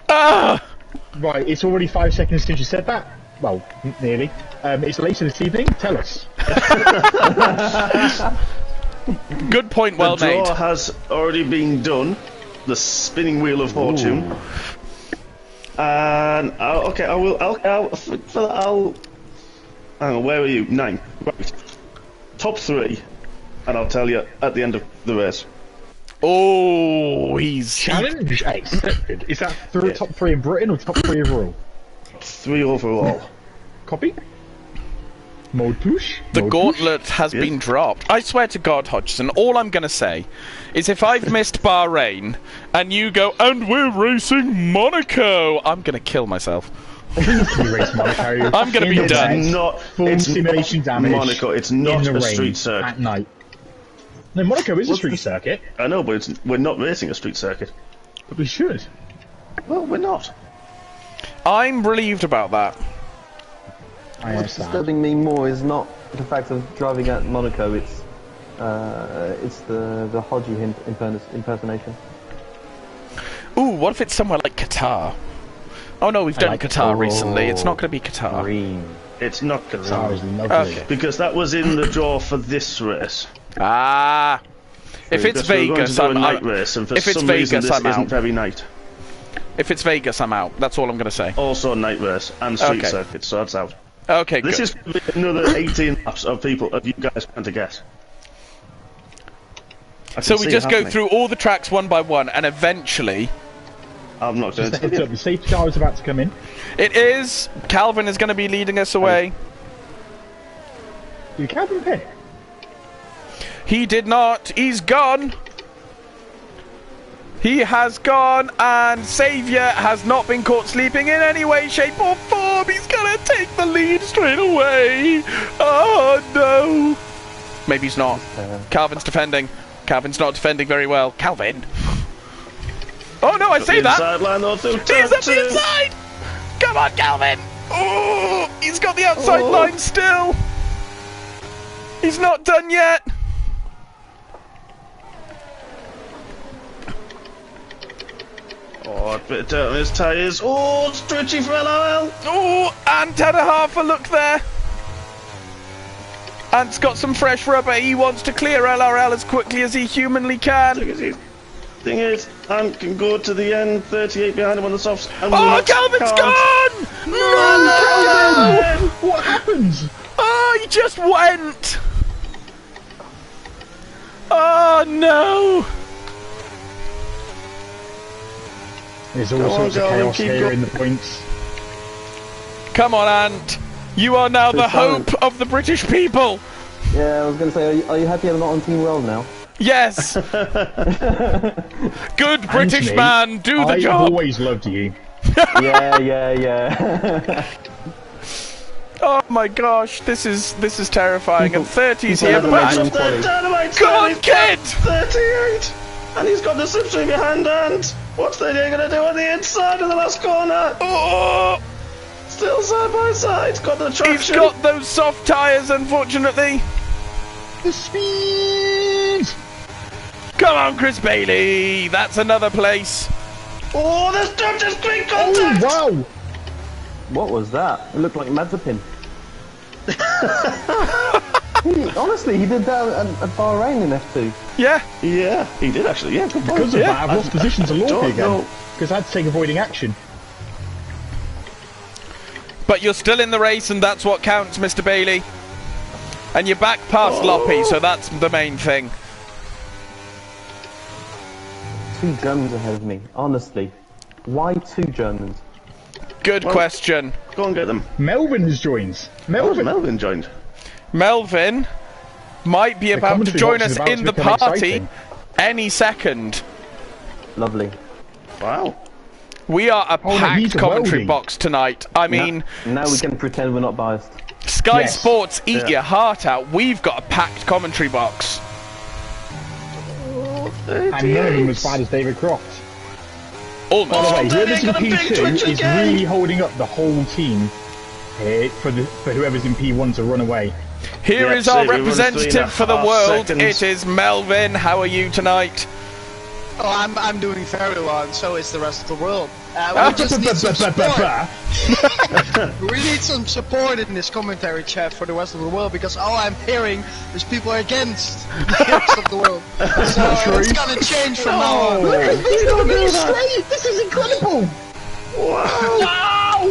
Ah! Right, it's already 5 seconds since you said that. Well, nearly. It's later this evening. Tell us. Good point, well The made. draw has already been done. The spinning wheel of fortune. And I'll hang on, where are you? 9. Right. Top 3, and I'll tell you at the end of the race. Oh, he's... Challenge accepted. Is that Yeah. top 3 in Britain or top 3 overall? 3 overall. Copy. Mode push. The Mode gauntlet has Yeah. been dropped. I swear to God, Hodgson, all I'm going to say is if I've missed Bahrain and you go, and we're racing Monaco, I'm going to kill myself. push. We race Monaco. I'm gonna in be the done. wet, Not Full it's simulation not damage. Monaco. It's in not the a rain street circuit. at night. No, Monaco is a street circuit, I know, but we're not racing a street circuit. but we should. Well, we're not. I'm relieved about that. I What's understand. disturbing me more is not the fact of driving at Monaco. It's the Hodgie impersonation. Ooh, what if it's somewhere like Qatar? Oh no, we've done like Qatar it. recently. It's Oh, not going to be Qatar. Green. It's not That Qatar. was lovely. Okay. Because that was in the draw for this race. Ah, if it's Because we were going Vegas, to do a I'm night out. race, and for If it's some reason Vegas, this I'm isn't out. very night. If it's Vegas, I'm out. That's all I'm going to say. Also night race and street Okay. circuit, so that's out. Okay, This good. is gonna be another 18 laps of you guys trying to guess. I So can we see just it go happening. through all the tracks one by one, and eventually, I'm not going Just to a heads up, the safety car is about to come in. it is Calvin is going to be leading us away. Did Calvin pit? He did not. He's gone. He has gone, and Saviour has not been caught sleeping in any way, shape, or form. He's gonna take the lead straight away. Oh no. Maybe he's not. Calvin's defending. Calvin's not defending very well. Calvin. Oh no, I say that. Sideline or through He's up the turn inside. Come on, Calvin. Oh, he's got the outside line still. He's not done yet. Oh, a bit of dirt on his tyres. Oh, stretchy for LRL. Oh, and had a half a look there. Ant's got some fresh rubber. He wants to clear LRL as quickly as he humanly can. Thing is, Ant can go to the end, 38 behind him on the softs. And Oh, Calvin's gone! No! What happened? Oh, he just went! Oh, no! There's all sorts of Calvin, chaos keep here going. in the points. Come on, Ant. You are now the hope of the British people. Yeah, I was going to say, are you happy I'm not on Team World now? Yes. Good British Anthony, man, do the I've job. always loved you. Yeah. Oh my gosh, this is terrifying. And 30's here, people but never The Dynamite's go on, he's kid! got 38! And he's got the slipstream behind Ant. What's the going to do on the inside of the last corner? Oh, Still side by side. Got the traction. he's got those soft tyres, unfortunately. The speed! Come on, Chris Bailey. That's another place. Oh, there's just great contact. Oh, wow! What was that? It looked like Mazepin. Honestly, he did that at Bahrain in F2. Yeah. Yeah, he did actually. Yeah, good point. Because of that, I've lost position to Lorky don't again. know. Because I had to take avoiding action. But you're still in the race, and that's what counts, Mr. Bailey. And you're back past Loppy, so that's the main thing. 2 Germans ahead of me, honestly. Why 2 Germans? Good question. Go and get them. Melvin has joined. Melvin joined. Melvin might be about to commentary join box us is about in to the become party exciting. any second. Lovely. Wow. We are a Oh, no, packed he's commentary welding. box tonight. I mean, Now we can pretend we're not biased. Sky Yes. Sports, eat Yeah. your heart out. We've got a packed commentary box. And none of them as bad as David Croft. By the Almost. way, whoever's in got a big P2 twitch is again. really holding up the whole team for whoever's in P1 to run away. Here Yeah, is our see, we run representative for the 3.5 world. seconds. It is Melvin. How are you tonight? Oh, I'm doing very well, and so is the rest of the world. We just need some support. We need some support in this commentary chat for the rest of the world, because all I'm hearing is people against the rest of the world. So it's gonna change from now on. Look at this, look at straight! This is incredible! Wow. Wow!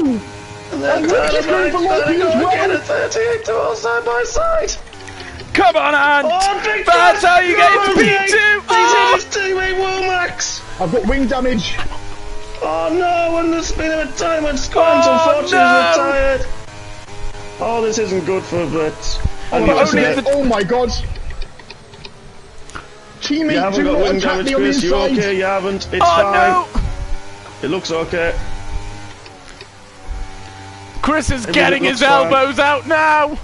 And then And we're just going for Loki as well. again at 38 to all side by side. Come on, Ant! Oh, big That's how you get into P2. P2! He's Oh! hit his teammate Womax. I've got wing damage. Oh no, and the speed of a time when Squams Oh, unfortunately no. retired. Oh, this isn't good for Brits. And but you just only get- Oh my god! you Teammate, haven't do got not wing attack damage, me on the Chris. You inside! okay? You haven't. It's Oh fine. no! It looks okay. Chris is Everything getting his looks fine. elbows out now!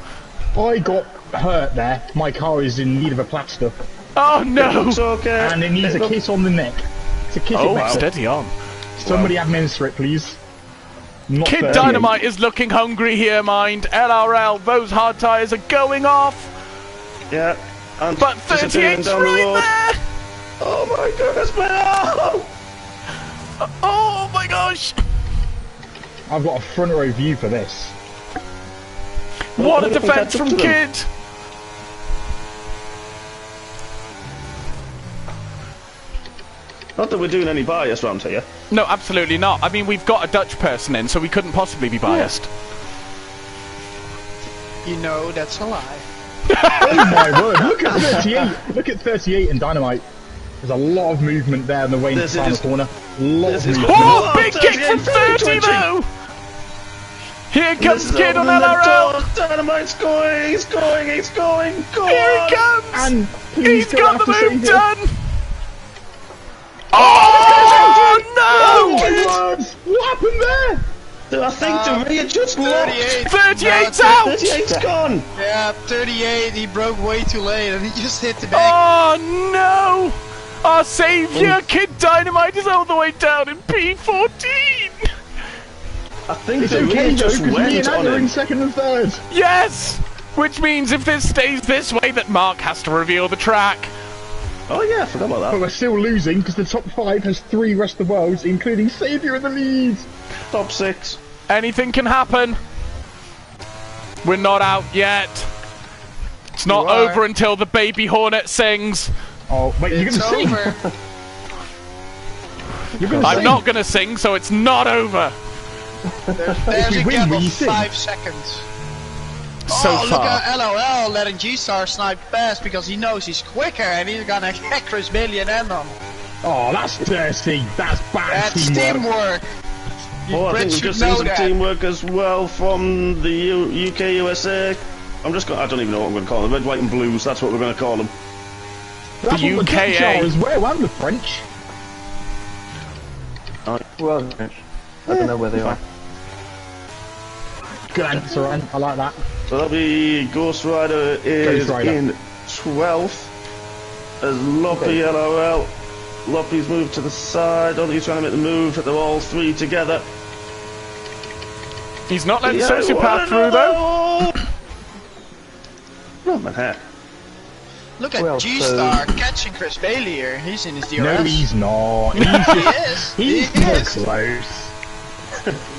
I got hurt there. My car is in need of a plaster. Oh no! Looks okay. And it needs a kiss on the neck. To kiss it Oh, better. steady on. Somebody administer it, please. Not Kid 38. Dynamite is looking hungry here, mind. LRL, those hard tyres are going off. Yeah. And But disappearing 38's down the right road. there! Oh my goodness, man! Oh! Oh my gosh! I've got a front row view for this. What a we can defense catch up from to them. Kid! Not that we're doing any bias round here. No, absolutely not. I mean, we've got a Dutch person in, so we couldn't possibly be biased. You know that's a lie. Oh my word! Look at 38. Look at 38 and Dynamite. There's a lot of movement there in the way into This the final is- corner. Lot this of is- movement. Oh, Oh, big kick 38, from 30 twitching. though! Here This comes is Kid on opening the LRL! door. Dynamite's going, he's going, he's going, go Here on! he comes! And please He's don't got the have to move save it. done! Oh Oh no! my word! What happened there? I think the rear just locked. 38. 38's No, out! 38's gone. Yeah, 38. He broke way too late, and he just hit the back. Oh no! Our saviour, Kid Dynamite, is all the way down in P14! I think It's the okay rear though, just because me went and on Anna are in him. second and third. Yes! Which means if this stays this way, that Mark has to reveal the track. Oh yeah, I forgot about But that. we're still losing because the top 5 has 3 rest of the worlds, including Saviour in the lead. Top 6. Anything can happen. We're not out yet. It's not You are. over until the baby hornet sings. Oh, wait, you're It's going to sing? over. I'm not going to sing, so it's not over. There's a we gap win, of we sing. 5 seconds. So Look far. at LOL letting G-Star snipe past because he knows he's quicker and he's gonna get Chris Bailey and end on. Oh, that's dirty. That's bad That's teamwork. teamwork. You Oh, I Brits think we've should just seen know some that. teamwork as well from the UK, USA. I don't even know what I'm going to call them. Red, white and blues, that's what we're going to call them. That's The what the Dutch UKA. are as well, and the French. Well, I don't know where they are. Good answer, Ant. I like that. So that'll be Ghost Rider is Ghost Rider. in 12th. As Loppy, LOL. Loppy's moved to the side. He's trying to make the move, but they're all three together. He's not letting Yeah, Sociopath through, though. No, man, heck. Look at Well, G-Star catching Chris Bailey here. He's in his DRS. No, he's not. He's He just, is. he's He not is. close.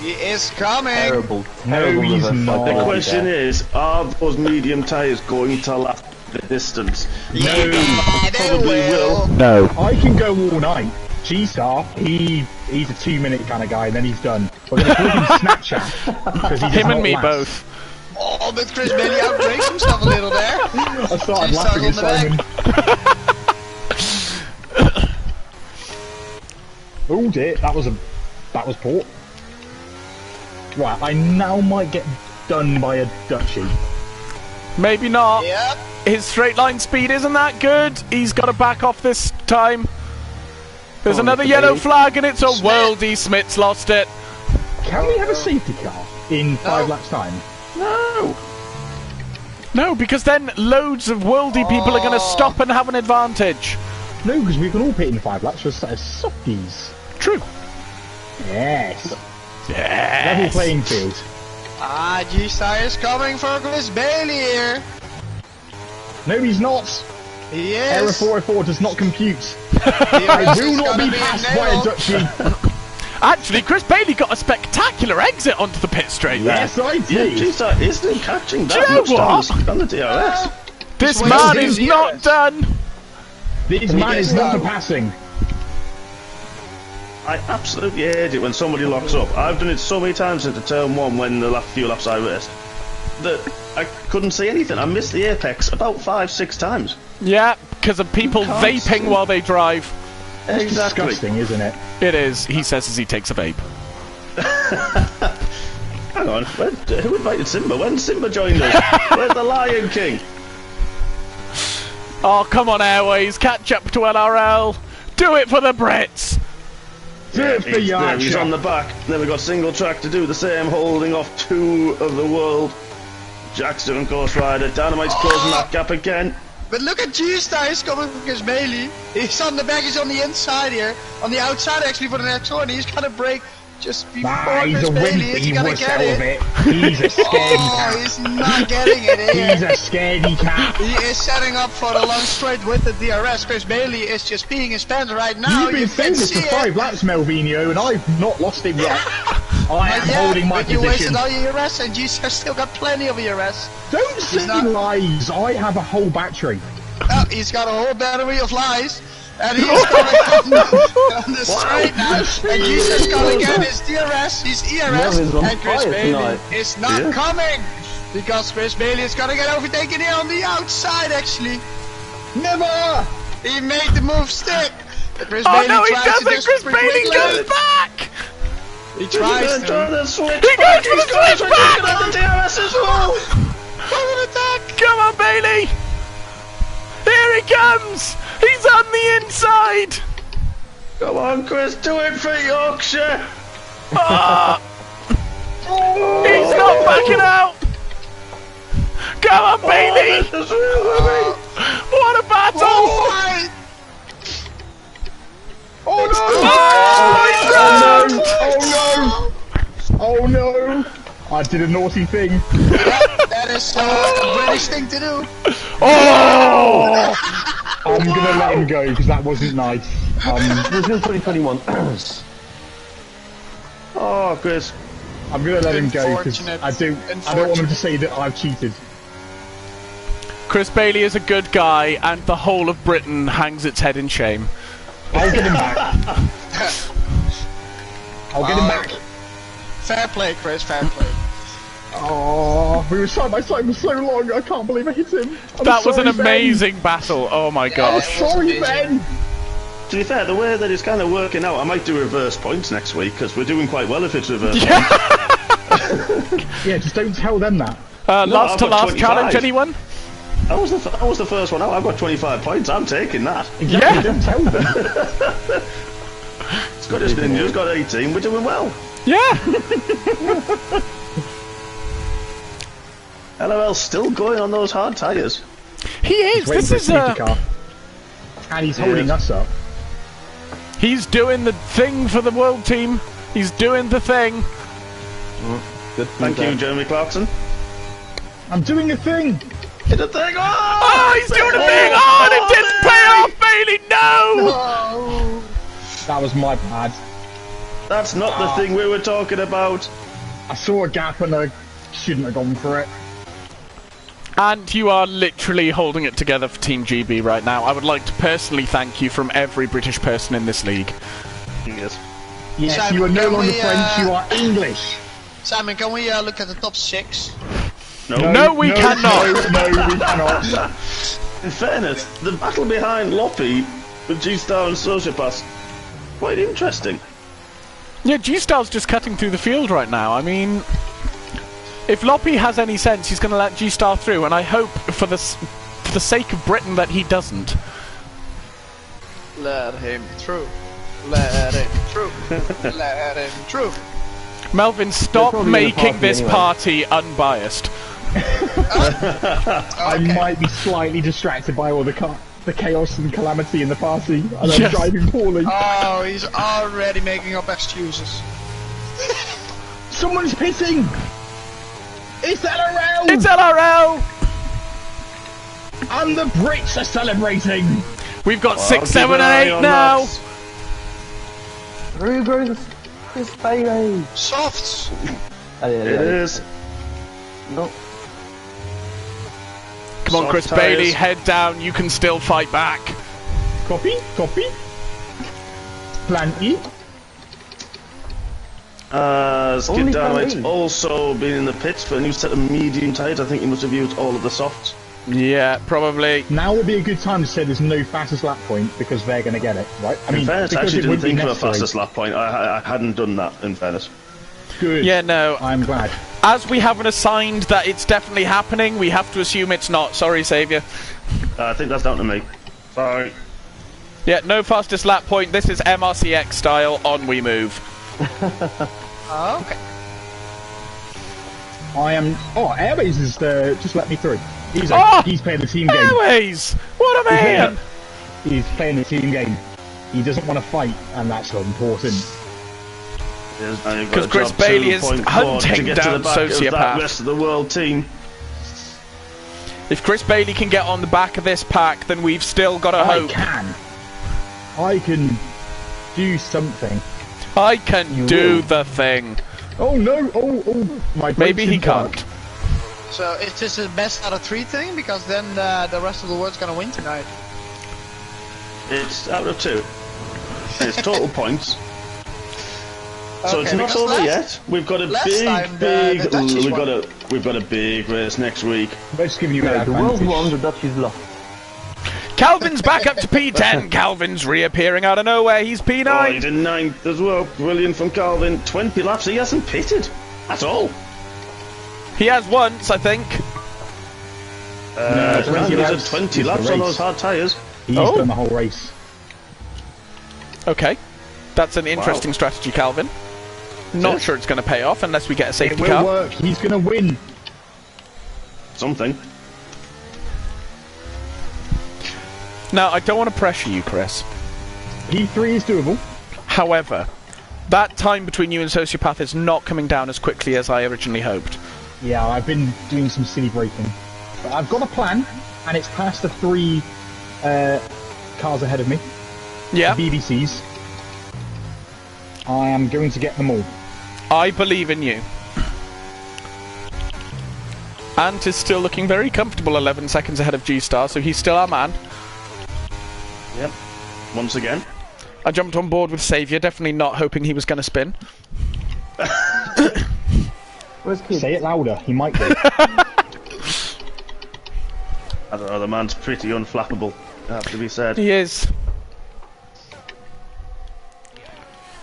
He is coming. Terrible. No, Terrible he's reverse not. psychology The question there. is, are those medium tyres going to last the distance? Yeah, they Probably will. No. I can go all night. G-Star, he's a 2-minute kind of guy, and then he's done. We're going to call him Snapchat. 'cause he does Him not and me last. both. Oh, but Chris Bailey outbreaks himself a little there. I started G-Star's laughing on at the Simon. Oh dear, that was poor. Right, I now might get done by a Dutchie. Maybe not. Yep. His straight line speed isn't that good. He's got to back off this time. There's another yellow flag and it's a Smith. worldie. Smith's lost it. Can we have a safety car in 5 laps time? No! No, because then loads of worldie people are going to stop and have an advantage. No, because we can all pit in 5 laps for a set of softies. True. Yes. Level Yes. playing field. Ah, G-Star is coming for Chris Bailey here. No, he's not. He Error is. 404 does not compute. The I arrest will is not gonna be a passed by a nail. Dutchie. Actually, Chris Bailey got a spectacular exit onto the pit straight there. Yes, I Yeah, did. G-Star isn't catching Do you that know much what? on the DRS. This Wait, man he's is in not DRS. done. This man gets is not for down. passing. I absolutely hate it when somebody locks up. I've done it so many times into turn 1 when the last few laps I raced that I couldn't see anything. I missed the apex about 5-6 times. Yeah, because of people can't vaping see. while they drive. Exactly. Disgusting, isn't it? It is. He says as he takes a vape. Hang on, who invited Simba? When Simba joined us? Where's the Lion King? Oh, come on, Airways. Catch up to LRL. Do it for the Brits. Do it for He's there, he's on Yorkshire. the back. Then we've got single track to do the same, holding off 2 of the world. Jack's doing Ghost Rider. Dynamite's closing that gap again. But look at G-Star, he's coming for Chris Bailey. He's on the back, he's on the inside here. On the outside actually for the next one. He's gonna break just before He's Chris a Bailey. wimp. Is He he gonna was get out it? of it. He's a scaredy Oh, cat. he's not getting it here. He's a scaredy cat. He is setting up for the long straight with the DRS. Chris Bailey is just peeing his pants right now. You've been You saying can this see for 5 laps, Melvinho, and I've not lost it yet. I am holding my but you position. wasted all your ERS and G-Star still got plenty of ERS. Don't say not- lies. I have a whole battery. Oh, he's got a whole battery of lies. And he's coming on the straight now. And G-Star's gonna get his DRS, his ERS, Love is on and Chris fire Bailey tonight. is not coming. Because Chris Bailey is gonna get overtaken here on the outside actually. Never! He made the move stick. But Chris Oh Bailey no, he tries to doesn't. just Chris quickly Bailey lane. goes back. He tries He's to. trying to switch He goes back. for the He's trying to switch switch back. back on the DRS as well. Come on, Bailey. Here he comes. He's on the inside. Come on, Chris, do it for Yorkshire. Ah. He's not backing out. Come on, Bailey. This is real, What a battle. Oh, Oh no! Oh, he's Oh no! Oh no! I did a naughty thing. that is a British thing to do. Oh. I'm gonna let him go because that wasn't nice. Brazil 2021. Oh, Chris. I'm gonna let him go because Unfortunate. I don't want him to say that I've cheated. Chris Bailey is a good guy, and the whole of Britain hangs its head in shame. I'll get him back. I'll get him back. Fair play, Chris, fair play. Oh, we were side by side for so long. I can't believe I hit him. That was an amazing battle. Oh my gosh. Sorry, Ben. To be fair, the way that it's kind of working out, I might do reverse points next week because we're doing quite well if it's reverse points. Yeah, just don't tell them that. Last I've to got last 25. challenge, anyone? I was the first one out. I've got 25 points. I'm taking that. Exactly, Yeah. don't tell them. Scottish Ninja's got 18. We're doing well. Yeah. LOL's still going on those hard tyres. He is. Waiting This for a is safety car. And he's holding us up. He's doing the thing for the world team. He's doing the thing. Good Thank you, Jeremy Clarkson. I'm doing a thing. Hit a thing. Oh, he's doing a thing. Oh, and it didn't pay off, Bailey. No. Oh. That was my bad. That's not the thing we were talking about. I saw a gap and I shouldn't have gone for it. And you are literally holding it together for Team GB right now. I would like to personally thank you from every British person in this league. Yes. Yes, Simon, you are no can longer we, French, you are English. Simon, can we look at the top 6? No, we cannot. No, we cannot. In fairness, the battle behind Loppy with G-Star and Sociopath, quite interesting. Yeah, G-Star's just cutting through the field right now. I mean, if Loppy has any sense, he's going to let G-Star through, and I hope for the sake of Britain that he doesn't. Let him through. Let him through. Let him through. Melvin, stop probably in the making party this anyway. party unbiased. I might be slightly distracted by all the chaos and calamity in the party, and I'm Yes. driving poorly. Oh, he's already making up excuses. Someone's pissing! It's LRL! It's LRL! And the Brits are celebrating! We've got I'll 6, keep 7 an eye and 8 on now! that. Who goes this baby? Softs! Oh, yeah, It is. No. Come on, Soft Chris tyres. Bailey, head down, you can still fight back. Copy, copy. Plan E. Skid Only Dynamite's Paris. also been in the pits for a new set of medium tyres. I think he must have used all of the softs. Yeah, probably. Now would be a good time to say there's no fastest lap point because they're going to get it, right? I In fairness, I because actually it didn't wouldn't be think of a necessary. fastest lap point. I hadn't done that, in fairness. Good. Yeah, no. I'm glad. As we haven't assigned that it's definitely happening, we have to assume it's not. Sorry, Saviour. I think that's down to me. Sorry. Yeah, no fastest lap point. This is MRCX style. On we move. Okay. I am. Oh, Airways is just let me through. He's playing the team game. Airways! What a man! He's playing the team game. He doesn't want to fight, and that's important. Because Chris Bailey is hunting down Sociopath. That rest of the world team. If Chris Bailey can get on the back of this pack, then we've still got a I hope. can do something. I can do the thing. Oh no! Oh! My Maybe he brakes didn't can't. work. So is this a best out of 3 thing? Because then the rest of the world's gonna win tonight. It's out of 2. And it's total points. So it's Okay, not because over yet. We've got a last big, time the Dutchies won. we've got a big race next week. We're just giving you an The world advantage. won, the Dutchies lost. Calvin's back up to P10. Calvin's reappearing out of nowhere. He's Oh, P9. he's in 9th as well. Brilliant from Calvin. 20 laps. He hasn't pitted at all. He has once, I think. 20 He laps was at 20 is the laps on race. those hard tyres. He's Oh. done the whole race. Okay. That's an interesting strategy, Calvin. Not sure it's going to pay off unless we get a It safety will car. work. He's gonna win. Something. Now, I don't want to pressure you, Chris. P3 is doable. However, that time between you and Sociopath is not coming down as quickly as I originally hoped. Yeah, I've been doing some silly braking, but I've got a plan, and it's past the 3 cars ahead of me. Yeah, BBCs. I am going to get them all. I believe in you. Ant is still looking very comfortable 11 seconds ahead of G-Star, so he's still our man. Yep. Once again. I jumped on board with Saviour, definitely not hoping he was going to spin. Where's Kid? Say it louder. He might be. I don't know, the man's pretty unflappable, it has to be said. He is.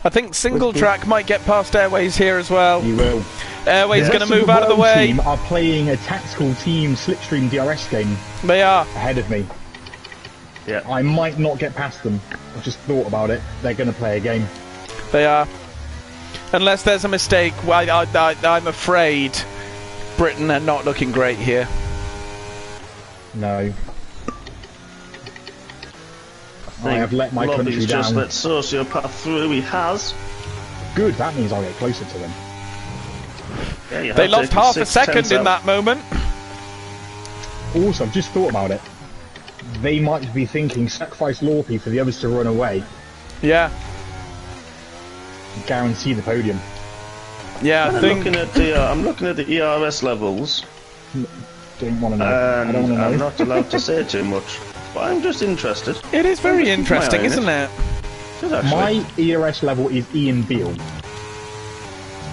I think single track might get past Airways here as well. He will. Airways The going to rest move the out of the world way. Team are playing a tactical team slipstream DRS game They are. ahead of me. Yeah. I might not get past them. I've just thought about it. They're going to play a game. They are. Unless there's a mistake, I'm afraid Britain are not looking great here. No. I have let my country Lobby's just down. let Sociopath through, he has. Good, that means I'll get closer to them. Yeah, you They have lost taken half a 6 second tenths in out. that moment. Also, I've just thought about it. They might be thinking sacrifice Lorpy for the others to run away. Yeah. Guarantee the podium. Yeah, I I'm think... looking at the ERS levels, Don't want to know. I and don't want to know. I'm not allowed to say too much. But I'm just interested. It is very Keep my interesting, eye on isn't it? It is actually. My ERS level is Ian Beale.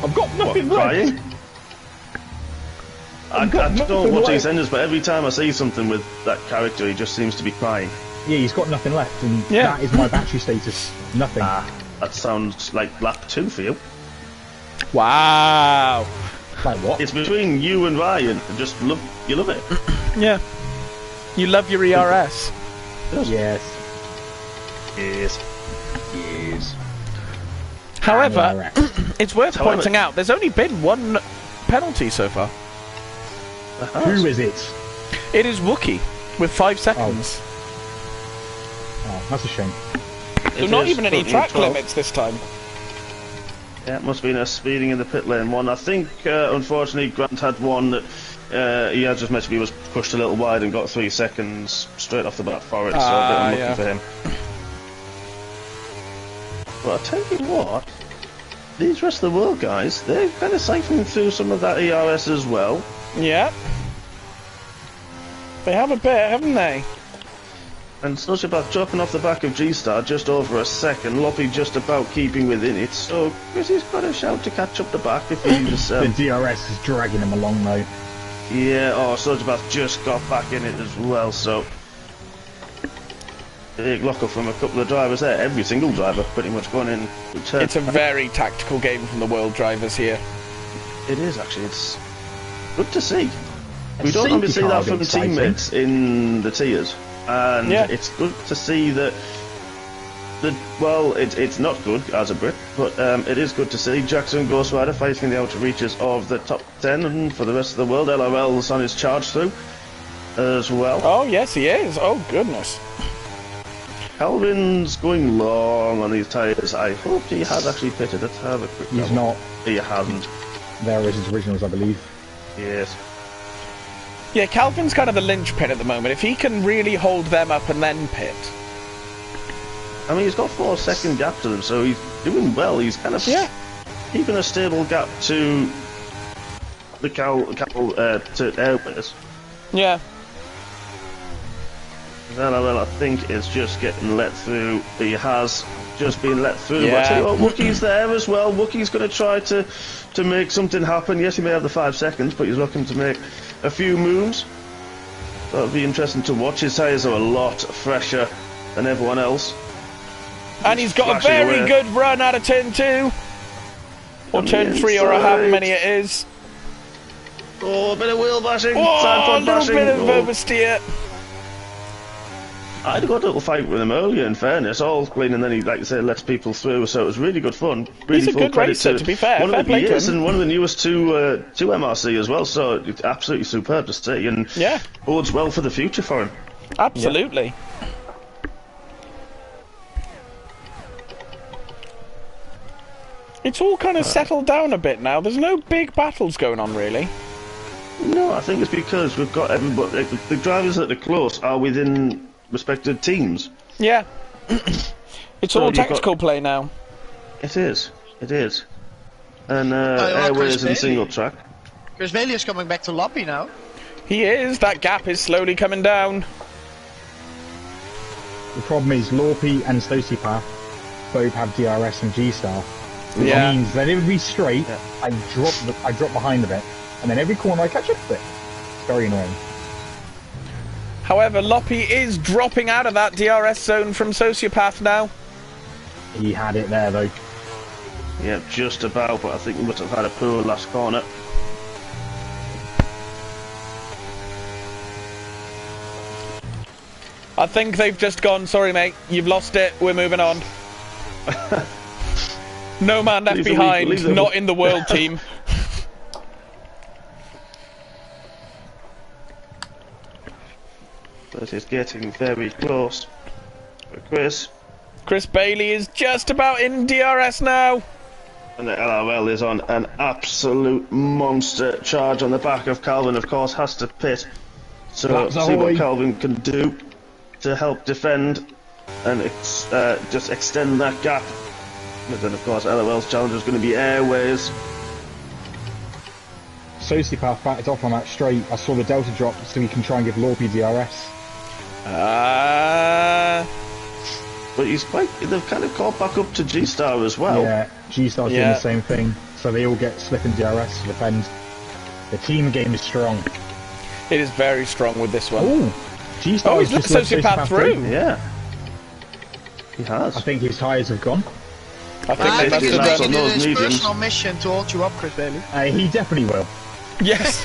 I've got nothing left. Crying? I got don't nothing watch left. his enders, but every time I see something with that character, he just seems to be crying. Yeah, he's got nothing left, and Yeah. that is my battery status. Nothing. That sounds like lap 2 for you. Wow. Like what? It's between you and Ryan. You love it. Yeah. You love your ERS. Yes. Yes. Yes. However, it's worth However- pointing out, there's only been one penalty so far. Who is it? It is Wookie, with 5 seconds. Oh, that's a shame. So not even any track limits this time. Yeah, it must have been a speeding in the pit lane one. I think, unfortunately, Grant had one that he had just mentioned he was pushed a little wide and got 3 seconds straight off the bat for it, so a bit unlucky yeah. for him. But I'll tell you what, these rest of the world guys, they're kind of siphoning through some of that ERS as well. Yeah. They have a bit, haven't they? And Sociopath dropping off the back of G-Star just over a second, Loppy just about keeping within it, so Chrissy's got a shout to catch up the back if he's... The DRS is dragging him along though. Yeah, Sociopath just got back in it as well, so... Big lock-up from a couple of drivers there, every single driver pretty much going in return. It's a very tactical game from the world drivers here. It is actually, it's good to see. We A don't normally see safety car that from would be exciting. teammates in the tiers. And Yeah. it's good to see that it's not good as a Brit, but it is good to see Jackson Ghost Rider fighting the outer reaches of the top 10, and for the rest of the world, LRL's on his charge through as well. Oh, yes, he is. Oh, goodness. Calvin's going long on these tyres. I hope he has actually pitted. Let's have a quick He's look. not. He hasn't. There is his originals, I believe. Yes. Yeah, Calvin's kind of the linchpin at the moment. If he can really hold them up and then pit. I mean, he's got 4 second gap to them, so he's doing well. He's kind of keeping a stable gap to the to Airways. Yeah. LRL, I think, is just getting let through. He has just been let through. Yeah. But I tell you what, Wookie's there as well. Wookie's going to try to make something happen. Yes, he may have the 5 seconds, but he's looking to make a few moves. So it'll be interesting to watch. His tyres are a lot fresher than everyone else. And he's got a flashing very away. good run out of turn 2. Or On turn the 3, or however inside. many it is. Oh, a bit of wheel bashing. Oh, side a pod little bashing. bit of Oh. oversteer. I'd got a little fight with him earlier, in fairness, all clean, and then he, like you say, lets people through, so it was really good fun. Really He's a full good credit racer, to be fair. One Fair of the play to years, him. and one of the newest to MRC as well, so it's absolutely superb to see, and Yeah. bodes well for the future for him. Absolutely. It's all kind of settled down a bit now. There's no big battles going on, really. No, I think it's because we've got everybody, the drivers that are close are within respected teams. Yeah. It's So all you've got- tactical play now. It is. And like Airways Chris and Bailey. single track. Chris Bailey is coming back to Loppy now. He is. That gap is slowly coming down. The problem is Lorpy and Sociopath both have DRS and G-Star. Which Yeah. means that it would be straight, I drop behind a bit, and then every corner I catch up with it. It's very annoying. However, Loppy is dropping out of that DRS zone from Sociopath now. He had it there though. Yeah, just about, but I think we must have had a poor last corner. I think they've just gone, sorry mate, you've lost it, we're moving on. No man left behind, not in the world team. But it's getting very close. For Chris. Chris Bailey is just about in DRS now. And the LRL is on an absolute monster charge on the back of Calvin, of course, has to pit. So see what Calvin can do to help defend and just extend that gap. But then, of course, LRL's challenge is going to be Airways. Sociopath backed off on that straight. I saw the delta drop so we can try and give Lorpy DRS. But they've kind of caught back up to G-Star as well. Yeah, G-Star's doing the same thing. So they all get slip in DRS to defend. The team game is strong. It is very strong with this one. Ooh, G-Star he's let Sociopath through. Yeah. He has. I think his tyres have gone. I think he that's did his personal mission to hold you up, Chris Bailey. He definitely will. Yes.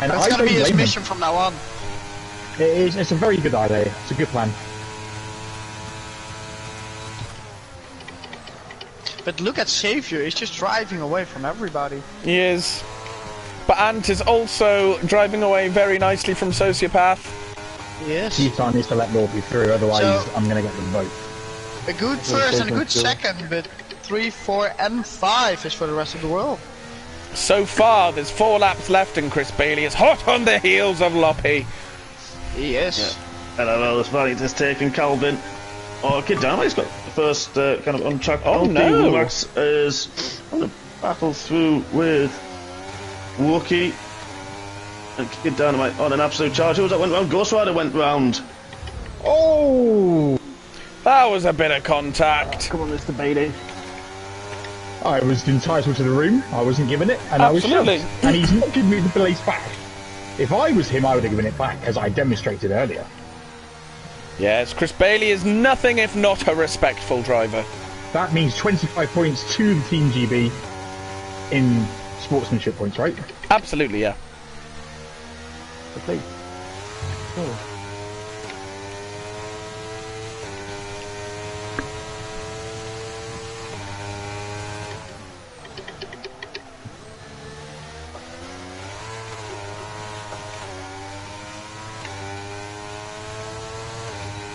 And That's going to be his mission from now on. It's a very good idea. It's a good plan. But look at Xavier, he's just driving away from everybody. He is. But Ant is also driving away very nicely from Sociopath. Yes. G-Star needs to let Lorpy through, otherwise I'm going to get them both. A good first and a good second, but 3, 4 and 5 is for the rest of the world. So far, there's 4 laps left and Chris Bailey is hot on the heels of Loppy. Yes. Yeah. LRL is valid, has taken Calvin. Oh, Kid Dynamite's got the first kind of on-track penalty. No. Max is on a battle through with Wookie. And Kid Dynamite on an absolute charge. Who was that went round? Ghost Rider went round. Oh! That was a bit of contact. Come on, Mr. Bailey. I was entitled to the room, I wasn't given it, and Absolutely. I was shoved. And he's not giving me the place back. If I was him, I would have given it back, as I demonstrated earlier. Yes, Chris Bailey is nothing if not a respectful driver. That means 25 points to the Team GB in sportsmanship points, right? Absolutely, yeah. Please. Oh.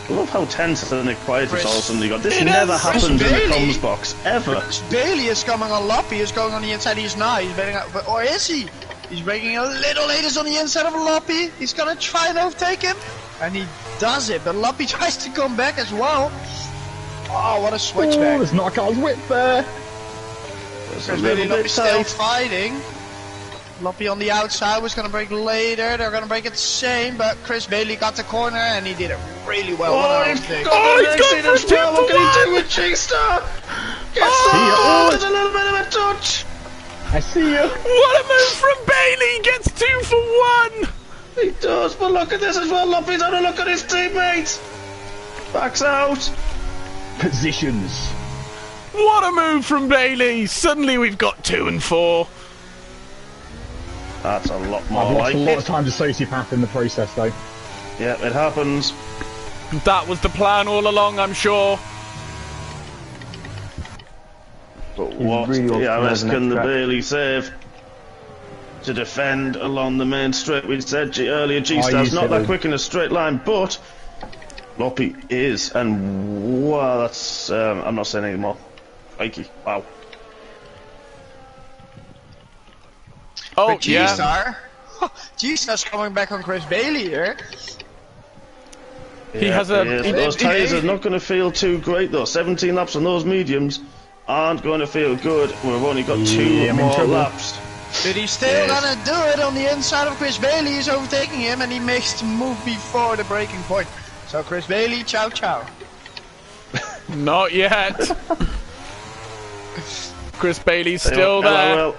I love how tense and quiet it's all of a sudden. This It never is. happens in the Bailey. comms box, ever. Chris Bailey is coming on Loppy, is going on the inside, he's not, he's breaking out, or is he? He's breaking a little latest on the inside of Loppy, he's gonna try and overtake him, and he does it, but Loppy tries to come back as well. Oh, what a Oh, switchback. there's not a car's whip there. It's a Chris little Bailey, bit Loppy still tight. fighting. Loppy on the outside was gonna break later, they're gonna break it the same, but Chris Bailey got the corner and he did it really well. What an overtake. he's gone for as well. What 2 can for he do with G-Star? Gets Oh! there's a little bit of a touch. I see you. What a move from Bailey! Gets 2 for 1! He does, but look at this as well. Loppy's had a look at his teammates. Backs out. Positions. What a move from Bailey! Suddenly we've got 2 and 4. That's a lot more I've lost like a lot of it. time to Sociopath in the process, though. Yeah, it happens. That was the plan all along, I'm sure. But what really wants to DRS have the can the next track. Bailey save to defend along the main straight? We said earlier, G-Star's used not it, that though. quick in a straight line, but Loppy is, and wow, that's I'm not saying any more. Mikey, wow. Oh, But yeah. G-Star, G-Star's coming back on Chris Bailey here. He has a- is. he- Those he- tyres he- are not going to feel too great though. 17 laps on those mediums aren't going to feel good. We've only got 2 Yeah, I'm in more trouble. laps. But he's still Yes. gonna do it on the inside of Chris Bailey. He's overtaking him and he makes the move before the breaking point. So Chris Bailey, ciao ciao. Not yet. Chris Bailey's still there.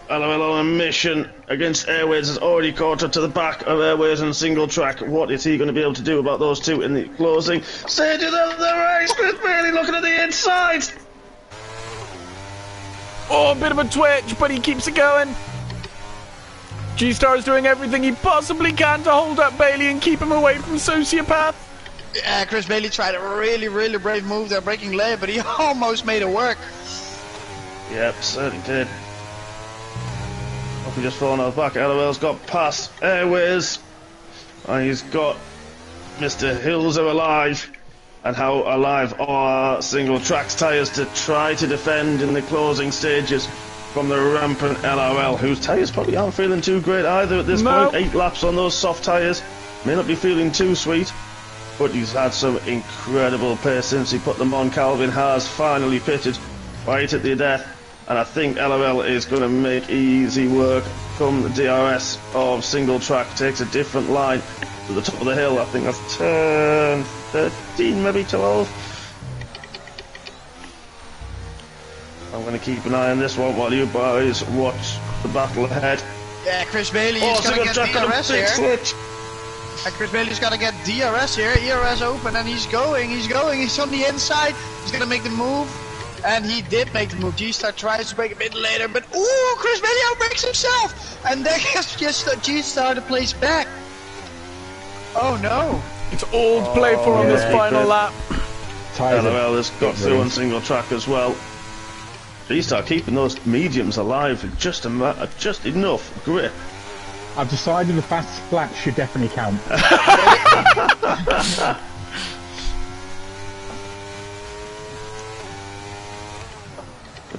LOL on a mission against Airways has already caught up to the back of Airways and single track. What is he going to be able to do about those two in the closing stages of the race? Chris Bailey looking at the inside. Oh, a bit of a twitch, but he keeps it going. G-Star is doing everything he possibly can to hold up Bailey and keep him away from Sociopath. Yeah, Chris Bailey tried a really, really brave move there, breaking lane, but he almost made it work. Yep, certainly did. He just fallen out back. LOL's got past Airways. And he's got Mr. Hills are alive. And how alive are single tracks tyres to try to defend in the closing stages from the rampant LOL, whose tyres probably aren't feeling too great either at this point. 8 laps on those soft tyres. May not be feeling too sweet. But he's had some incredible pace since he put them on. Calvin has finally pitted right at the death. And I think LOL is going to make easy work come the DRS of single track. Takes a different line to the top of the hill. I think that's turn 13, maybe 12. I'm going to keep an eye on this one while you boys watch the battle ahead. Yeah, Chris Bailey is going to get DRS here. Switch. And Chris Bailey's got to get DRS here. ERS open, and he's going. He's on the inside. He's going to make the move. And he did make the move. G-Star tries to break a bit later, but ooh, Chris Bailey outbreaks himself! And then just G-Star to place back. Oh no. It's all to play for on this final lap. LOL has got through on single track as well. G-Star keeping those mediums alive with just enough grip. I've decided the fast flat should definitely count.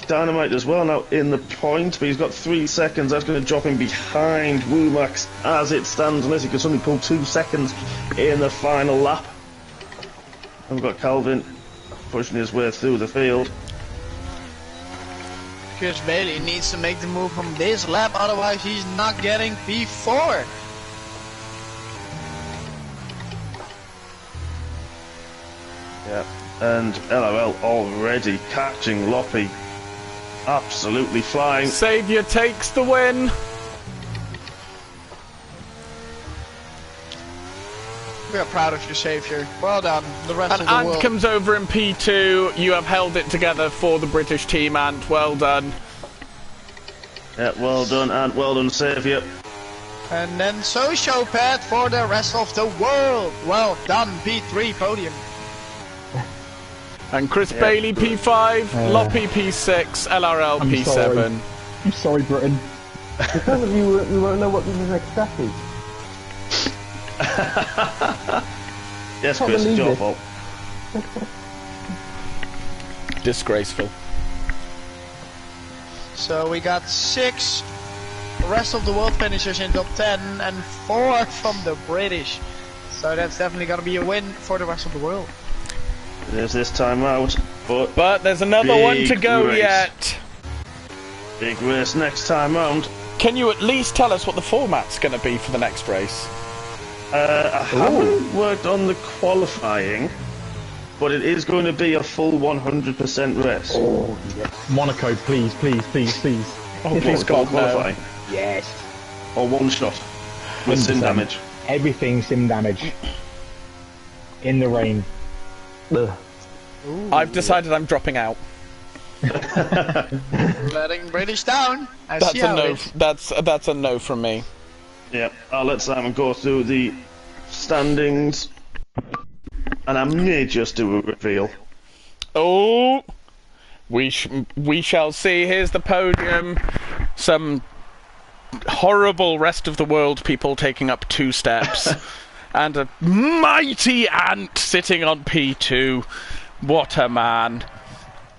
Dynamite as well now in the point, but he's got 3 seconds. That's going to drop him behind Womax as it stands, unless he can suddenly pull 2 seconds in the final lap. And we've got Calvin pushing his way through the field. Chris Bailey needs to make the move from this lap, otherwise he's not getting P4. Yeah, and LOL already catching Loppy. Absolutely flying. Saviour takes the win. We are proud of you, Saviour. Well done. The rest of the Ant world. comes over in P2. You have held it together for the British team, Ant. Well done. Yeah, well done, Ant. Well done, Saviour. And then Sociopath for the rest of the world. Well done, P3 podium. And Chris Bailey P5, Loppy P6, LRL I'm P7. sorry. I'm sorry, Britain. Because of you, we won't know what the next step is. Yes, Chris, it's your fault. Disgraceful. So we got 6 rest of the world finishers in top 10 and 4 from the British. So that's definitely going to be a win for the rest of the world. There's this time out, but there's another one to go race. yet. Big race next time round. Can you at least tell us what the format's going to be for the next race? I haven't worked on the qualifying, but it is going to be a full 100% race. Oh, yes. Monaco, please, please, please, please. Oh, please, God, qualifying. No. Yes. Or one shot with sim damage. Everything sim damage. In the rain. Ugh. I've decided I'm dropping out. Letting British down. That's a no. That's a no from me. Yeah, I'll let Simon go through the standings, and I may just do a reveal. Oh, we shall see. Here's the podium. Some horrible rest of the world people taking up 2 steps. And a mighty Ant sitting on P2. What a man.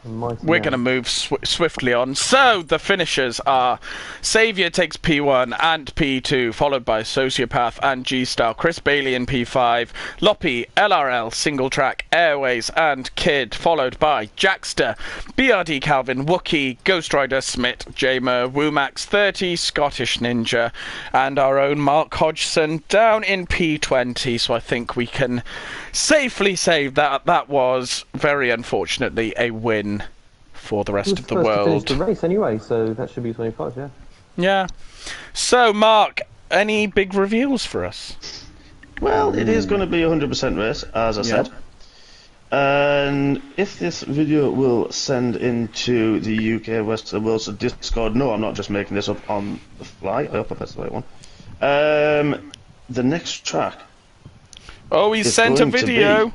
We're going to move swiftly on. So, the finishers are Saviour takes P1 and P2, followed by Sociopath and G-Star. Chris Bailey in P5, Loppy, LRL, Single Track, Airways and Kid, followed by Jackster, BRD Calvin, Wookie, Ghost Rider, Smith, Jamer, Woomax 30, Scottish Ninja, and our own Mark Hodgson down in P20. So I think we can safely say that that was, very unfortunately, a win for the rest of the First to world. finish the race anyway, so that should be 25. Yeah. Yeah. So, Mark, any big reveals for us? Well, it is going to be a 100% race, as I said. And if this video will send into the UK West of the World's Discord, no, I'm not just making this up on the fly. I hope that's the right one. The next track. Oh, he sent a video.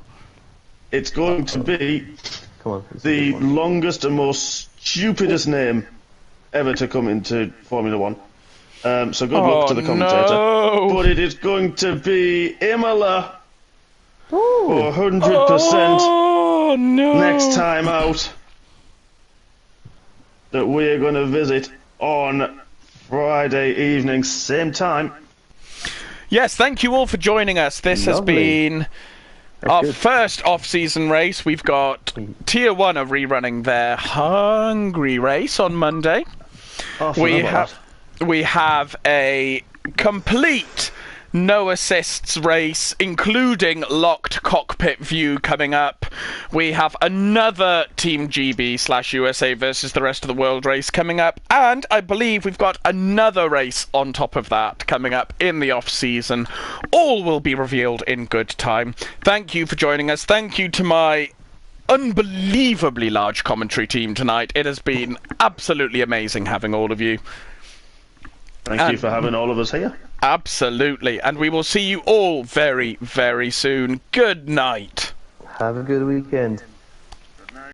It's going to be Come on. the longest and most stupidest name ever to come into Formula One. So good luck to the commentator. No. But it is going to be Imola. Oh. 100% Oh, no. next time out that we're going to visit on Friday evening, same time. Yes, thank you all for joining us. This has Lovely. been our good. first off-season race. We've got Tier 1 are rerunning their Hungary race on Monday. Oh, I forgot about that. We have a complete no assists race, including locked cockpit view coming up. We have another Team GB/USA versus the rest of the world race coming up, and I believe we've got another race on top of that coming up in the off season. All will be revealed in good time. Thank you for joining us. Thank you to my unbelievably large commentary team tonight. It has been absolutely amazing having all of you. Thank you for having all of us here. Absolutely. And we will see you all very, very soon. Good night. Have a good weekend.